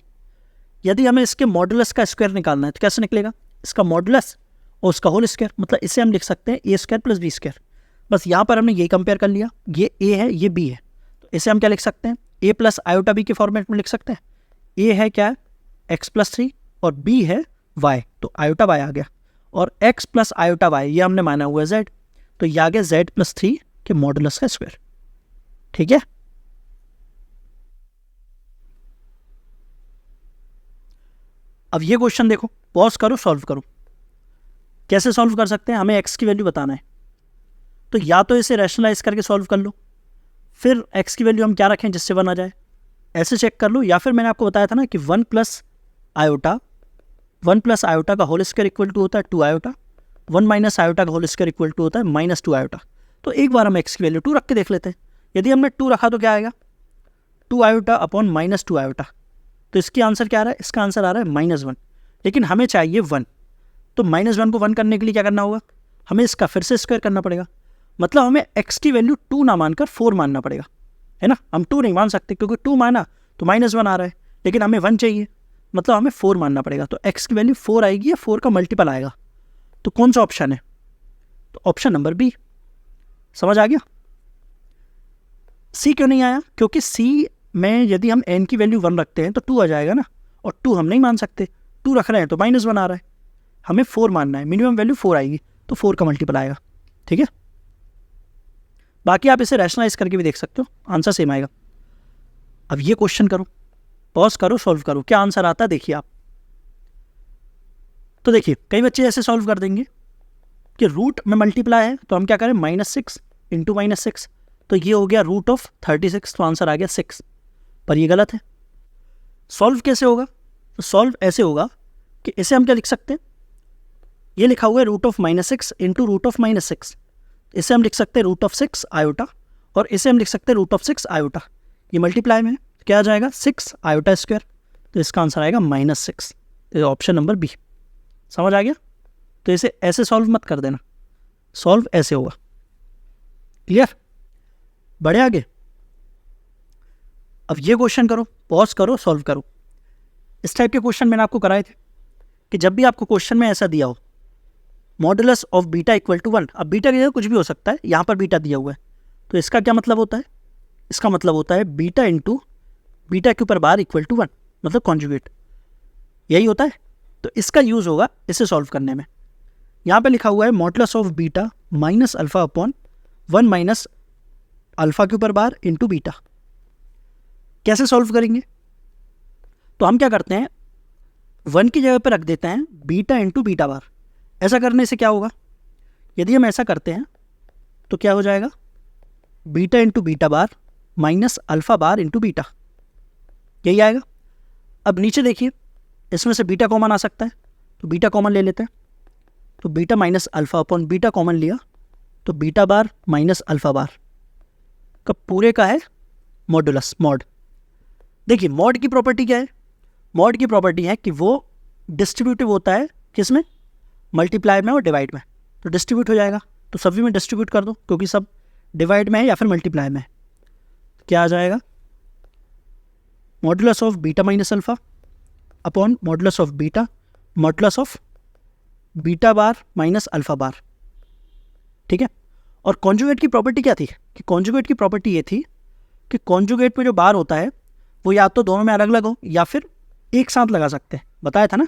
यदि हमें इसके मॉडुलस का स्क्वायर निकालना है तो कैसे निकलेगा? इसका मॉडुलस और उसका होल स्क्वायर, मतलब इसे हम लिख सकते हैं ए स्क्वायर प्लस बी स्क्वायर। बस यहाँ पर हमने ये कंपेयर कर लिया, ये a है ये b है, तो इसे हम क्या लिख सकते हैं? a प्लस आयोटा बी के फॉर्मेट में लिख सकते हैं। a है क्या? x प्लस 3 और b है y, तो आयोटा y आ गया। और x प्लस आयोटा y ये हमने माना हुआ है z, तो ये आ गया z प्लस 3 के मॉडुलस का स्क्वायर। ठीक है। अब ये क्वेश्चन देखो, पॉज करो, सॉल्व करो। कैसे सॉल्व कर सकते हैं? हमें x की वैल्यू बताना है, तो या तो इसे रैशनलाइज करके सॉल्व कर लो, फिर x की वैल्यू हम क्या रखें जिससे 1 आ जाए, ऐसे चेक कर लो। या फिर मैंने आपको बताया था ना कि 1 प्लस आयोटा का होल स्क्वायर इक्वल टू होता है 2 आयोटा, 1 माइनस आयोटा का होल स्क्वायर इक्वल टू होता है -2 आयोटा। तो एक बार हम x की वैल्यू 2 रख के देख लेते हैं। यदि हमने 2 रखा तो क्या आएगा? 2 आयोटा अपॉन -2 आयोटा। तो इसकी आंसर क्या आ रहा है? इसका आंसर आ रहा है -1, लेकिन हमें चाहिए 1। तो -1 को 1 करने के लिए क्या करना होगा? हमें इसका फिर से स्क्वायर करना पड़ेगा। मतलब हमें x की वैल्यू 2 ना मानकर 4 मानना पड़ेगा, है ना? हम 2 नहीं मान सकते, क्योंकि 2 माना तो -1 आ रहा है, लेकिन हमें 1 चाहिए, मतलब हमें 4 मानना पड़ेगा। तो x की वैल्यू 4 आएगी या 4 का मल्टीपल आएगा। तो कौन सा ऑप्शन है? तो ऑप्शन नंबर बी। समझ आ गया? सी क्यों नहीं आया? क्योंकि सी में यदि हम n की वैल्यू 1 रखते हैं तो 2 आ जाएगा ना, और 2 हम नहीं मान सकते। 2 रख रहे हैं तो -1 आ रहा है, हमें 4 मानना है, मिनिमम वैल्यू 4 आएगी, तो 4 का मल्टीपल आएगा। ठीक है। बाकी आप इसे रैशनलाइज करके भी देख सकते हो, आंसर सेम आएगा। अब ये क्वेश्चन करो, पॉज करो, सॉल्व करो, क्या आंसर आता है देखिए आप। तो देखिए, कई बच्चे ऐसे सॉल्व कर देंगे कि रूट में मल्टीप्लाई है तो हम क्या करें? -6 इंटू -6, तो ये हो गया रूट ऑफ 36, तो आंसर आ गया 6। पर ये गलत है। सॉल्व कैसे होगा? तो सॉल्व ऐसे होगा कि इसे हम क्या लिख सकते हैं? ये लिखा हुआ है root of -6 into root of -6, इसे हम लिख सकते हैं रूट ऑफ 6 आयोटा, और इसे हम लिख सकते हैं रूट ऑफ 6 आयोटा। ये मल्टीप्लाई में क्या आ जाएगा? 6 आयोटा स्क्वायर तो इसका आंसर आएगा -6। तो ऑप्शन नंबर बी। समझ आ गया? तो इसे ऐसे सॉल्व मत कर देना, सॉल्व ऐसे होगा। क्लियर? बढ़े आगे। अब ये क्वेश्चन करो, पॉज करो, सॉल्व करो। इस टाइप के क्वेश्चन मैंने आपको कराए थे कि जब भी आपको क्वेश्चन में ऐसा दिया हो modulus of beta equal to 1, अब बीटा की जगह कुछ भी हो सकता है, यहाँ पर बीटा दिया हुआ है, तो इसका क्या मतलब होता है? इसका मतलब होता है बीटा इंटू बीटा के ऊपर बार इक्वल टू 1, मतलब कॉन्जुगेट, यही होता है। तो इसका यूज़ होगा इसे सॉल्व करने में। यहाँ पे लिखा हुआ है modulus of beta minus alpha upon 1 minus alpha के ऊपर बार इंटू बीटा। कैसे सॉल्व करेंगे? तो हम क्या करते हैं, 1 की जगह पर रख देते हैं बीटा इंटू बीटा बार। ऐसा करने से क्या होगा, यदि हम ऐसा करते हैं तो क्या हो जाएगा, beta into beta bar minus alpha bar into beta, यही आएगा। अब नीचे देखिए, इसमें से बीटा कॉमन आ सकता है, तो बीटा कॉमन ले लेते हैं। तो beta minus alpha upon beta common लिया, तो बीटा बार माइनस अल्फा बार का पूरे का है मॉडुलस, मॉड। देखिए मॉड की प्रॉपर्टी क्या है? मॉड की प्रॉपर्टी है कि वो डिस्ट्रीब्यूटिव होता है, किसमें? मल्टीप्लाई में और डिवाइड में। तो डिस्ट्रीब्यूट हो जाएगा, तो सभी में डिस्ट्रीब्यूट कर दो, क्योंकि सब डिवाइड में है या फिर मल्टीप्लाई में है। क्या आ जाएगा, modulus of beta minus alpha upon modulus of beta modulus of beta bar minus alpha बार। ठीक है। और कॉन्जुगेट की प्रॉपर्टी क्या थी? कि कॉन्जुगेट की प्रॉपर्टी ये थी कि कॉन्जुगेट में जो बार होता है वो या तो दोनों में अलग अलग हो या फिर एक साथ लगा सकते हैं, बताया था ना।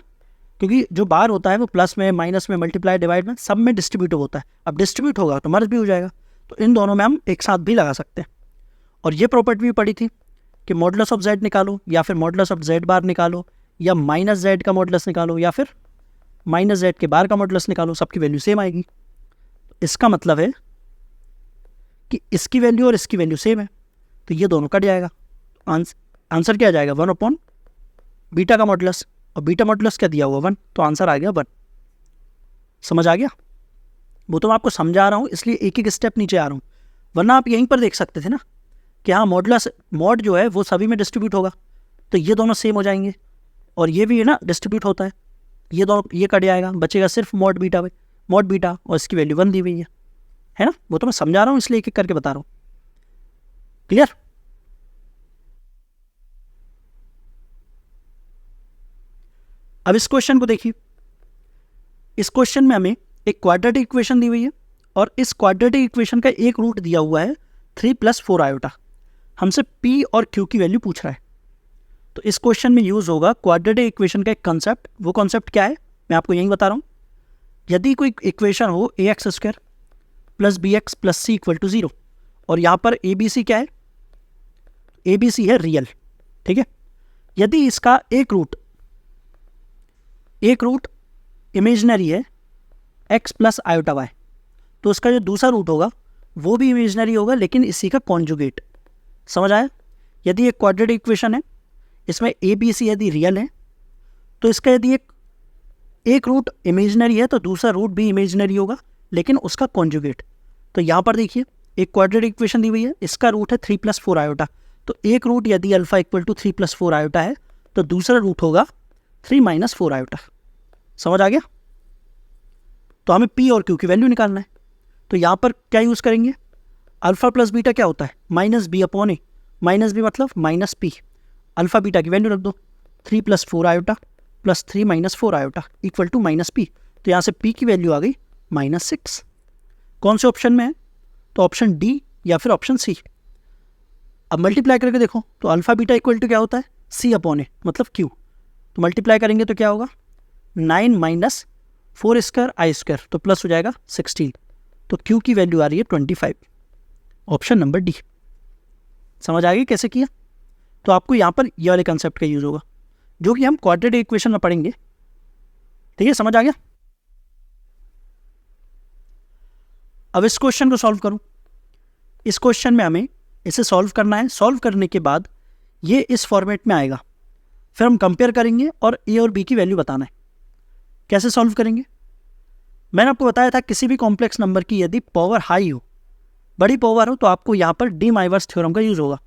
क्योंकि जो बार होता है वो प्लस में, माइनस में, मल्टीप्लाई, डिवाइड में, सब में डिस्ट्रीब्यूटिव होता है। अब डिस्ट्रीब्यूट होगा तो मर्ज भी हो जाएगा, तो इन दोनों में हम एक साथ भी लगा सकते हैं। और ये प्रॉपर्टी भी पड़ी थी कि मॉडुलस ऑफ जेड निकालो या फिर मॉडुलस ऑफ जेड बार निकालो, या माइनस जेड का मॉडुलस निकालो या फिर माइनस जेड के बार का मॉडुलस निकालो, सबकी वैल्यू सेम आएगी। इसका मतलब है कि इसकी वैल्यू और इसकी वैल्यू सेम है, तो ये दोनों कट जाएगा। आंसर क्या आ जाएगा, 1 अपॉन बीटा का मॉडुलस, और बीटा मॉडुलस क्या दिया हुआ 1, तो आंसर आ गया 1। समझ आ गया? वो तो मैं आपको समझा रहा हूँ, इसलिए एक एक स्टेप नीचे आ रहा हूँ, वरना आप यहीं पर देख सकते थे ना कि हाँ मॉडुलस, मॉड जो है वो सभी में डिस्ट्रीब्यूट होगा, तो ये दोनों सेम हो जाएंगे। और ये भी है ना डिस्ट्रीब्यूट होता है, ये दोनों, ये कट जाएगा, बचेगा सिर्फ मॉड बीटा, मॉड बीटा, और इसकी वैल्यू 1 दी हुई है ना। वो तो मैं समझा रहा हूँ, इसलिए एक एक करके बता रहा हूँ। क्लियर? अब इस क्वेश्चन को देखिए। इस क्वेश्चन में हमें एक क्वाड्रेटिक इक्वेशन दी हुई है, और इस क्वाड्रेटिक इक्वेशन का एक रूट दिया हुआ है 3 + 4 आयोटा। हमसे P और Q की वैल्यू पूछ रहा है। तो इस क्वेश्चन में यूज़ होगा क्वाड्रेटिक इक्वेशन का एक कंसेप्ट। वो कंसेप्ट क्या है मैं आपको यही बता रहा हूँ। यदि कोई इक्वेशन हो ax² + bx + c = 0, और यहाँ पर ABC क्या है? ABC है रियल, ठीक है। यदि इसका एक रूट इमेजनरी है x + i/y, तो उसका जो दूसरा रूट होगा वो भी इमेजनरी होगा, लेकिन इसी का कॉन्जुगेट। समझ आया? यदि एक क्वाड्रेटिक इक्वेशन है, इसमें ABC यदि रियल है, तो इसका यदि एक रूट इमेजनरी है तो दूसरा रूट भी इमेजनरी होगा, लेकिन उसका कॉन्जुगेट। तो यहाँ पर देखिए एक क्वाड्रेटिक इक्वेशन दी हुई है, इसका रूट है 3 + 4 आयोटा। तो एक रूट यदि अल्फा = 3 + 4 आयोटा है, तो दूसरा रूट होगा 3 - 4 आयोटा। समझ आ गया? तो हमें P और Q की वैल्यू निकालना है। तो यहाँ पर क्या यूज़ करेंगे? अल्फा प्लस बीटा क्या होता है? -b/a। -b मतलब -p। अल्फा बीटा की वैल्यू रख दो, 3 + 4 आयोटा + 3 - 4 आयोटा = -p। तो यहाँ से P की वैल्यू आ गई -6। कौन से ऑप्शन में है? तो ऑप्शन डी या फिर ऑप्शन सी। अब मल्टीप्लाई करके देखो, तो अल्फा बीटा = क्या होता है? c/a मतलब q। तो मल्टीप्लाई करेंगे तो क्या होगा? 9 - 4² i², तो प्लस हो जाएगा 16। तो q की वैल्यू आ रही है 25। Option number D. समझ आ गई कैसे किया? तो आपको यहाँ पर ये वाले कंसेप्ट का यूज़ होगा, जो कि हम क्वाड्रेटिक इक्वेशन में पढ़ेंगे। ठीक है, समझ आ गया? अब इस क्वेश्चन को सॉल्व करूं। इस क्वेश्चन में हमें इसे सॉल्व करना है। सॉल्व करने के बाद ये इस फॉर्मेट में आएगा, फिर हम कंपेयर करेंगे और ए और बी की वैल्यू बताना है। कैसे सॉल्व करेंगे? मैंने आपको बताया था किसी भी कॉम्प्लेक्स नंबर की यदि पावर हाई हो, बड़ी पावर हो, तो आपको यहाँ पर डी माइवर्स थ्योरम का यूज़ होगा।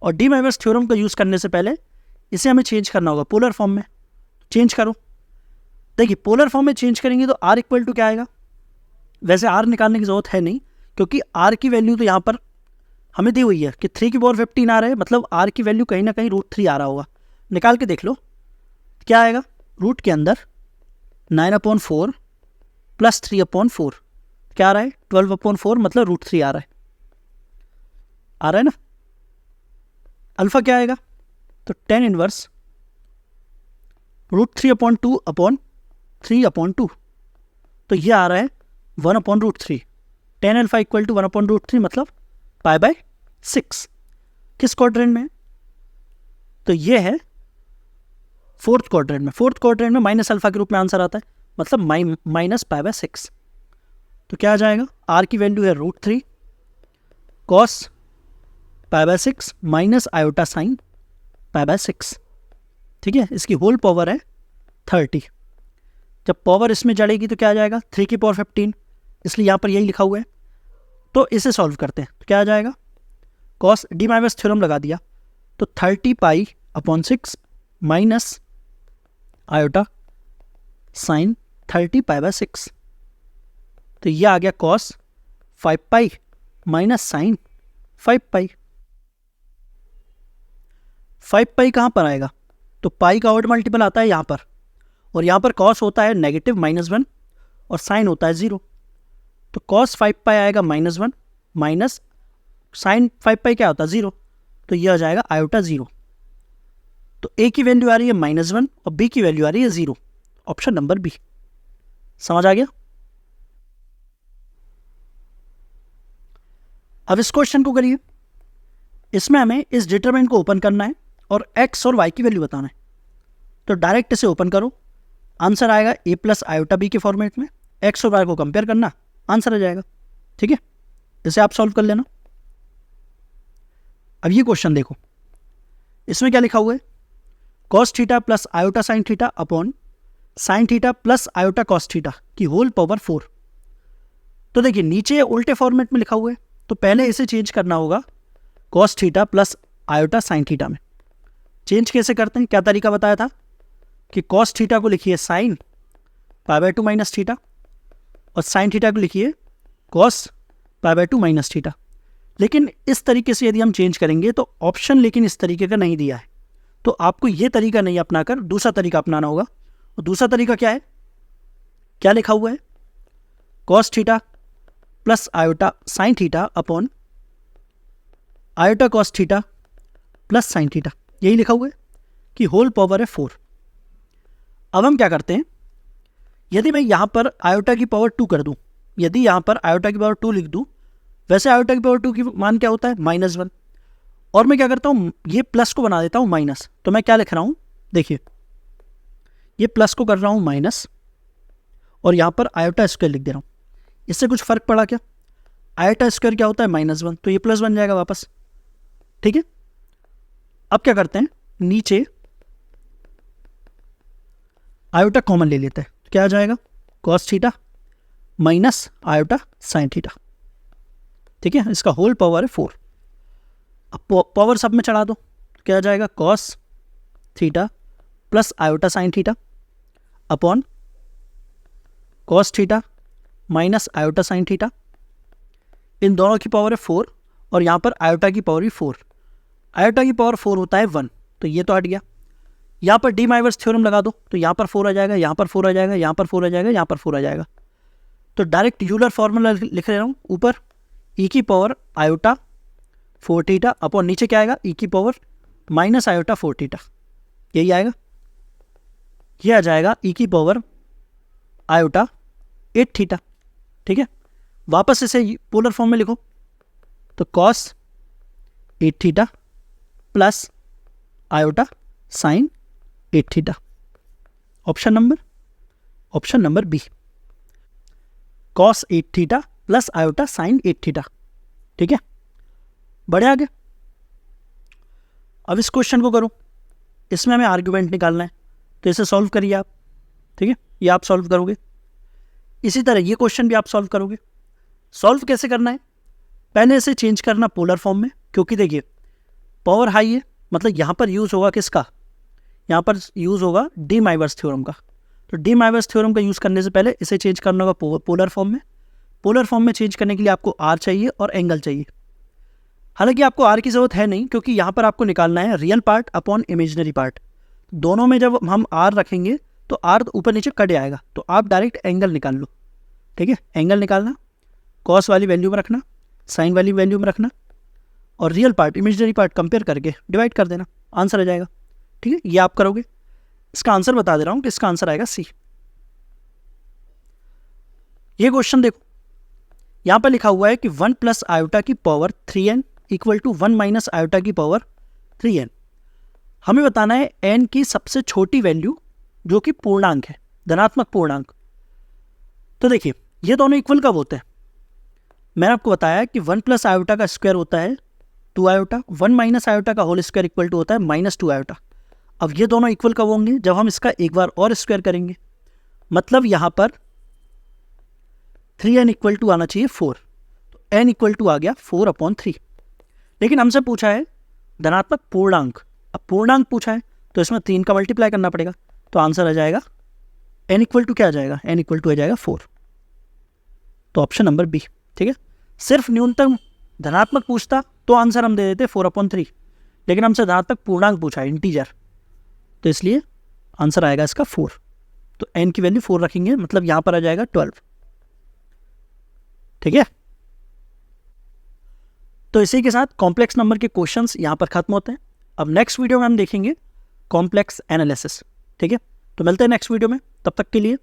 और डी माइवर्स थ्योरम का यूज़ करने से पहले इसे हमें चेंज करना होगा पोलर फॉर्म में। चेंज करो। देखिए पोलर फॉर्म में चेंज करेंगे तो r इक्वल टू क्या आएगा, वैसे r निकालने की जरूरत है नहीं क्योंकि r की वैल्यू तो यहाँ पर हमें दी हुई है कि 3 की पावर 15 आ रहा है, मतलब r की वैल्यू कहीं ना कहीं √3 आ रहा होगा। निकाल के देख लो क्या आएगा, रूट के अंदर 9/4 प्लस 3/4 क्या आ रहा है 12/4, मतलब √3 आ रहा है ना। अल्फा क्या आएगा, तो 10 इनवर्स √3/2/3/2, तो ये आ रहा है 1/√3। 10 अल्फा इक्वल टू 1/√3 मतलब π/6। किस क्वाड्रेंट में, तो ये है फोर्थ क्वाड्रेंट में। फोर्थ क्वाड्रेंट में माइनस अल्फा के रूप में आंसर आता है, मतलब माइनस π/6। तो क्या आ जाएगा, r की वैल्यू है √3 cos π/6 माइनस आयोटा साइन π/6। ठीक है, इसकी होल पावर है 30। जब पावर इसमें जड़ेगी तो क्या आ जाएगा 3 की पावर 15, इसलिए यहाँ पर यही लिखा हुआ है। तो इसे सॉल्व करते हैं तो क्या आ जाएगा, cos डी माइनस थ्योरम लगा दिया तो 30π/6 माइनस आयोटा साइन 30π/6, तो ये आ गया cos 5π माइनस साइन 5π। 5π कहाँ पर आएगा, तो पाई का ऑड मल्टीपल आता है यहाँ पर, और यहाँ पर cos होता है -1 और साइन होता है 0, तो cos 5π आएगा -1 माइनस साइन 5π क्या होता है 0, तो यह आ जाएगा आयोटा 0। तो a की वैल्यू आ रही है -1 और b की वैल्यू आ रही है 0, ऑप्शन नंबर बी। समझ आ गया। अब इस क्वेश्चन को करिए, इसमें हमें इस डिटरमिनेंट को ओपन करना है और x और y की वैल्यू बताना है। तो डायरेक्ट इसे ओपन करो, आंसर आएगा a प्लस आयोटा b के फॉर्मेट में, x और y को कंपेयर करना, आंसर आ जाएगा। ठीक है, इसे आप सॉल्व कर लेना। अब ये क्वेश्चन देखो, इसमें क्या लिखा हुआ है, cos theta plus iota sine theta upon sine theta plus iota cos theta की होल पावर 4। तो देखिए नीचे उल्टे फॉर्मेट में लिखा हुआ है, तो पहले इसे चेंज करना होगा cos theta plus iota sine theta में। चेंज कैसे करते हैं, क्या तरीका बताया था कि cos थीटा को लिखिए साइन π/2 माइनस थीटा और साइन थीटा को लिखिए cos π/2 माइनस थीटा। लेकिन इस तरीके से यदि हम चेंज करेंगे तो ऑप्शन लेकिन इस तरीके का नहीं दिया है, तो आपको ये तरीका नहीं अपनाकर दूसरा तरीका अपनाना होगा। और दूसरा तरीका क्या है, क्या लिखा हुआ है, cos theta plus iota sine theta upon iota cos theta plus sine theta, यही लिखा हुआ है कि होल पावर है 4। अब हम क्या करते हैं, यदि मैं यहाँ पर आयोटा की पावर 2 कर दूँ, यदि यहाँ पर आयोटा की पावर 2 लिख दूँ, वैसे आयोटा की पावर 2 की मान क्या होता है -1, और मैं क्या करता हूँ ये प्लस को बना देता हूँ माइनस। तो मैं क्या लिख रहा हूँ, देखिए ये प्लस को कर रहा हूँ माइनस और यहाँ पर आयोटा स्क्वायर लिख दे रहा हूँ। इससे कुछ फर्क पड़ा क्या, आयोटा स्क्वायर क्या होता है -1, तो ये प्लस बन जाएगा वापस। ठीक है, अब क्या करते हैं, नीचे आयोटा कॉमन ले लेते हैं, तो क्या आ जाएगा cos theta minus iota sine theta. ठीक है, इसका होल पावर है 4। अब पावर सब में चढ़ा दो, तो क्या आ जाएगा cos theta plus iota sine theta upon cos theta minus iota sine theta. इन दोनों की पावर है 4 और यहाँ पर आयोटा की पावर भी 4। आयोटा की पावर 4 होता है 1, तो ये तो हट गया। यहाँ पर डी माइनस थ्योरम लगा दो, तो यहाँ पर 4 आ जाएगा, यहाँ पर 4 आ जाएगा, यहाँ पर 4 आ जाएगा, यहाँ पर 4 आ जाएगा। तो डायरेक्ट यूलर फॉर्मूला लिख रहा हूँ, ऊपर e की पावर आयोटा 4 थीटा अपॉन नीचे क्या आएगा e की पावर माइनस आयोटा 4 थीटा, यही आएगा। ये आ जाएगा e की पावर आयोटा 8 थीटा। ठीक है, वापस इसे पोलर फॉर्म में लिखो, तो cos 8 theta plus iota sine 8 theta, option number B, cos 8 theta plus iota sine 8 theta. ठीक है, बढ़े आगे। अब इस क्वेश्चन को करो, इसमें हमें आर्ग्यूमेंट निकालना है, तो इसे सॉल्व करिए आप। ठीक है, ये आप सॉल्व करोगे, इसी तरह ये क्वेश्चन भी आप सॉल्व करोगे। सॉल्व कैसे करना है, पहले इसे चेंज करना पोलर फॉर्म में, क्योंकि देखिए पावर हाई है, मतलब यहाँ पर यूज़ होगा किसका, यहाँ पर यूज़ होगा डी माइवर्स थ्योरम का। तो डी माइवर्स थ्योरम का यूज़ करने से पहले इसे चेंज करना होगा पोलर फॉर्म में। पोलर फॉर्म में चेंज करने के लिए आपको आर चाहिए और एंगल चाहिए। हालांकि आपको आर की ज़रूरत है नहीं, क्योंकि यहाँ पर आपको निकालना है real part upon imaginary part. दोनों में जब हम आर रखेंगे तो आर ऊपर नीचे कट जाएगा, तो आप डायरेक्ट एंगल निकाल लो। ठीक है, एंगल निकालना, कॉस वाली वैल्यू में रखना, साइन वाली वैल्यू में रखना, और real part imaginary part compare करके डिवाइड कर देना, आंसर आ जाएगा। ठीक है, ये आप करोगे। इसका आंसर बता दे रहा हूँ कि इसका आंसर आएगा सी। ये क्वेश्चन देखो, यहाँ पर लिखा हुआ है कि 1 प्लस आयोटा की power 3n equal to 1 minus iota की पावर 3n। हमें बताना है n की सबसे छोटी वैल्यू जो कि पूर्णांक है, धनात्मक पूर्णांक। तो देखिए, ये दोनों इक्वल कब होते हैं? मैंने आपको बताया कि 1 प्लस आयोटा का स्क्वायर होता है 2 आयोटा, 1 माइनस आयोटा का होल स्क्वायर इक्वल टू होता है -2 आयोटा। अब ये दोनों इक्वल कब होंगे? जब हम इसका एक बार और स्क्वायर करेंगे। मतलब यहाँ पर 3n इक्वल टू आना चाहिए 4, तो n इक्वल टू आ गया 4/3। लेकिन हमसे पूछा है धनात्मक पूर्णांक। अब पूर्णांक पूछा है तो इसमें 3 का मल्टीप्लाई करना पड़ेगा, तो आंसर आ जाएगा n इक्वल टू क्या आ जाएगा? n इक्वल टू आ जाएगा 4। तो ऑप्शन नंबर बी। ठीक है, सिर्फ न्यूनतम धनात्मक पूछता तो आंसर हम दे देते 4/3, लेकिन हमसे धनात्मक पूर्णांक पूछा है, इंटीजर, तो इसलिए आंसर आएगा इसका 4। तो n की वैल्यू 4 रखेंगे, मतलब यहाँ पर आ जाएगा 12। ठीक है, तो इसी के साथ कॉम्प्लेक्स नंबर के क्वेश्चंस यहाँ पर खत्म होते हैं। अब नेक्स्ट वीडियो में हम देखेंगे कॉम्प्लेक्स एनालिसिस। ठीक है, तो मिलते हैं नेक्स्ट वीडियो में, तब तक के लिए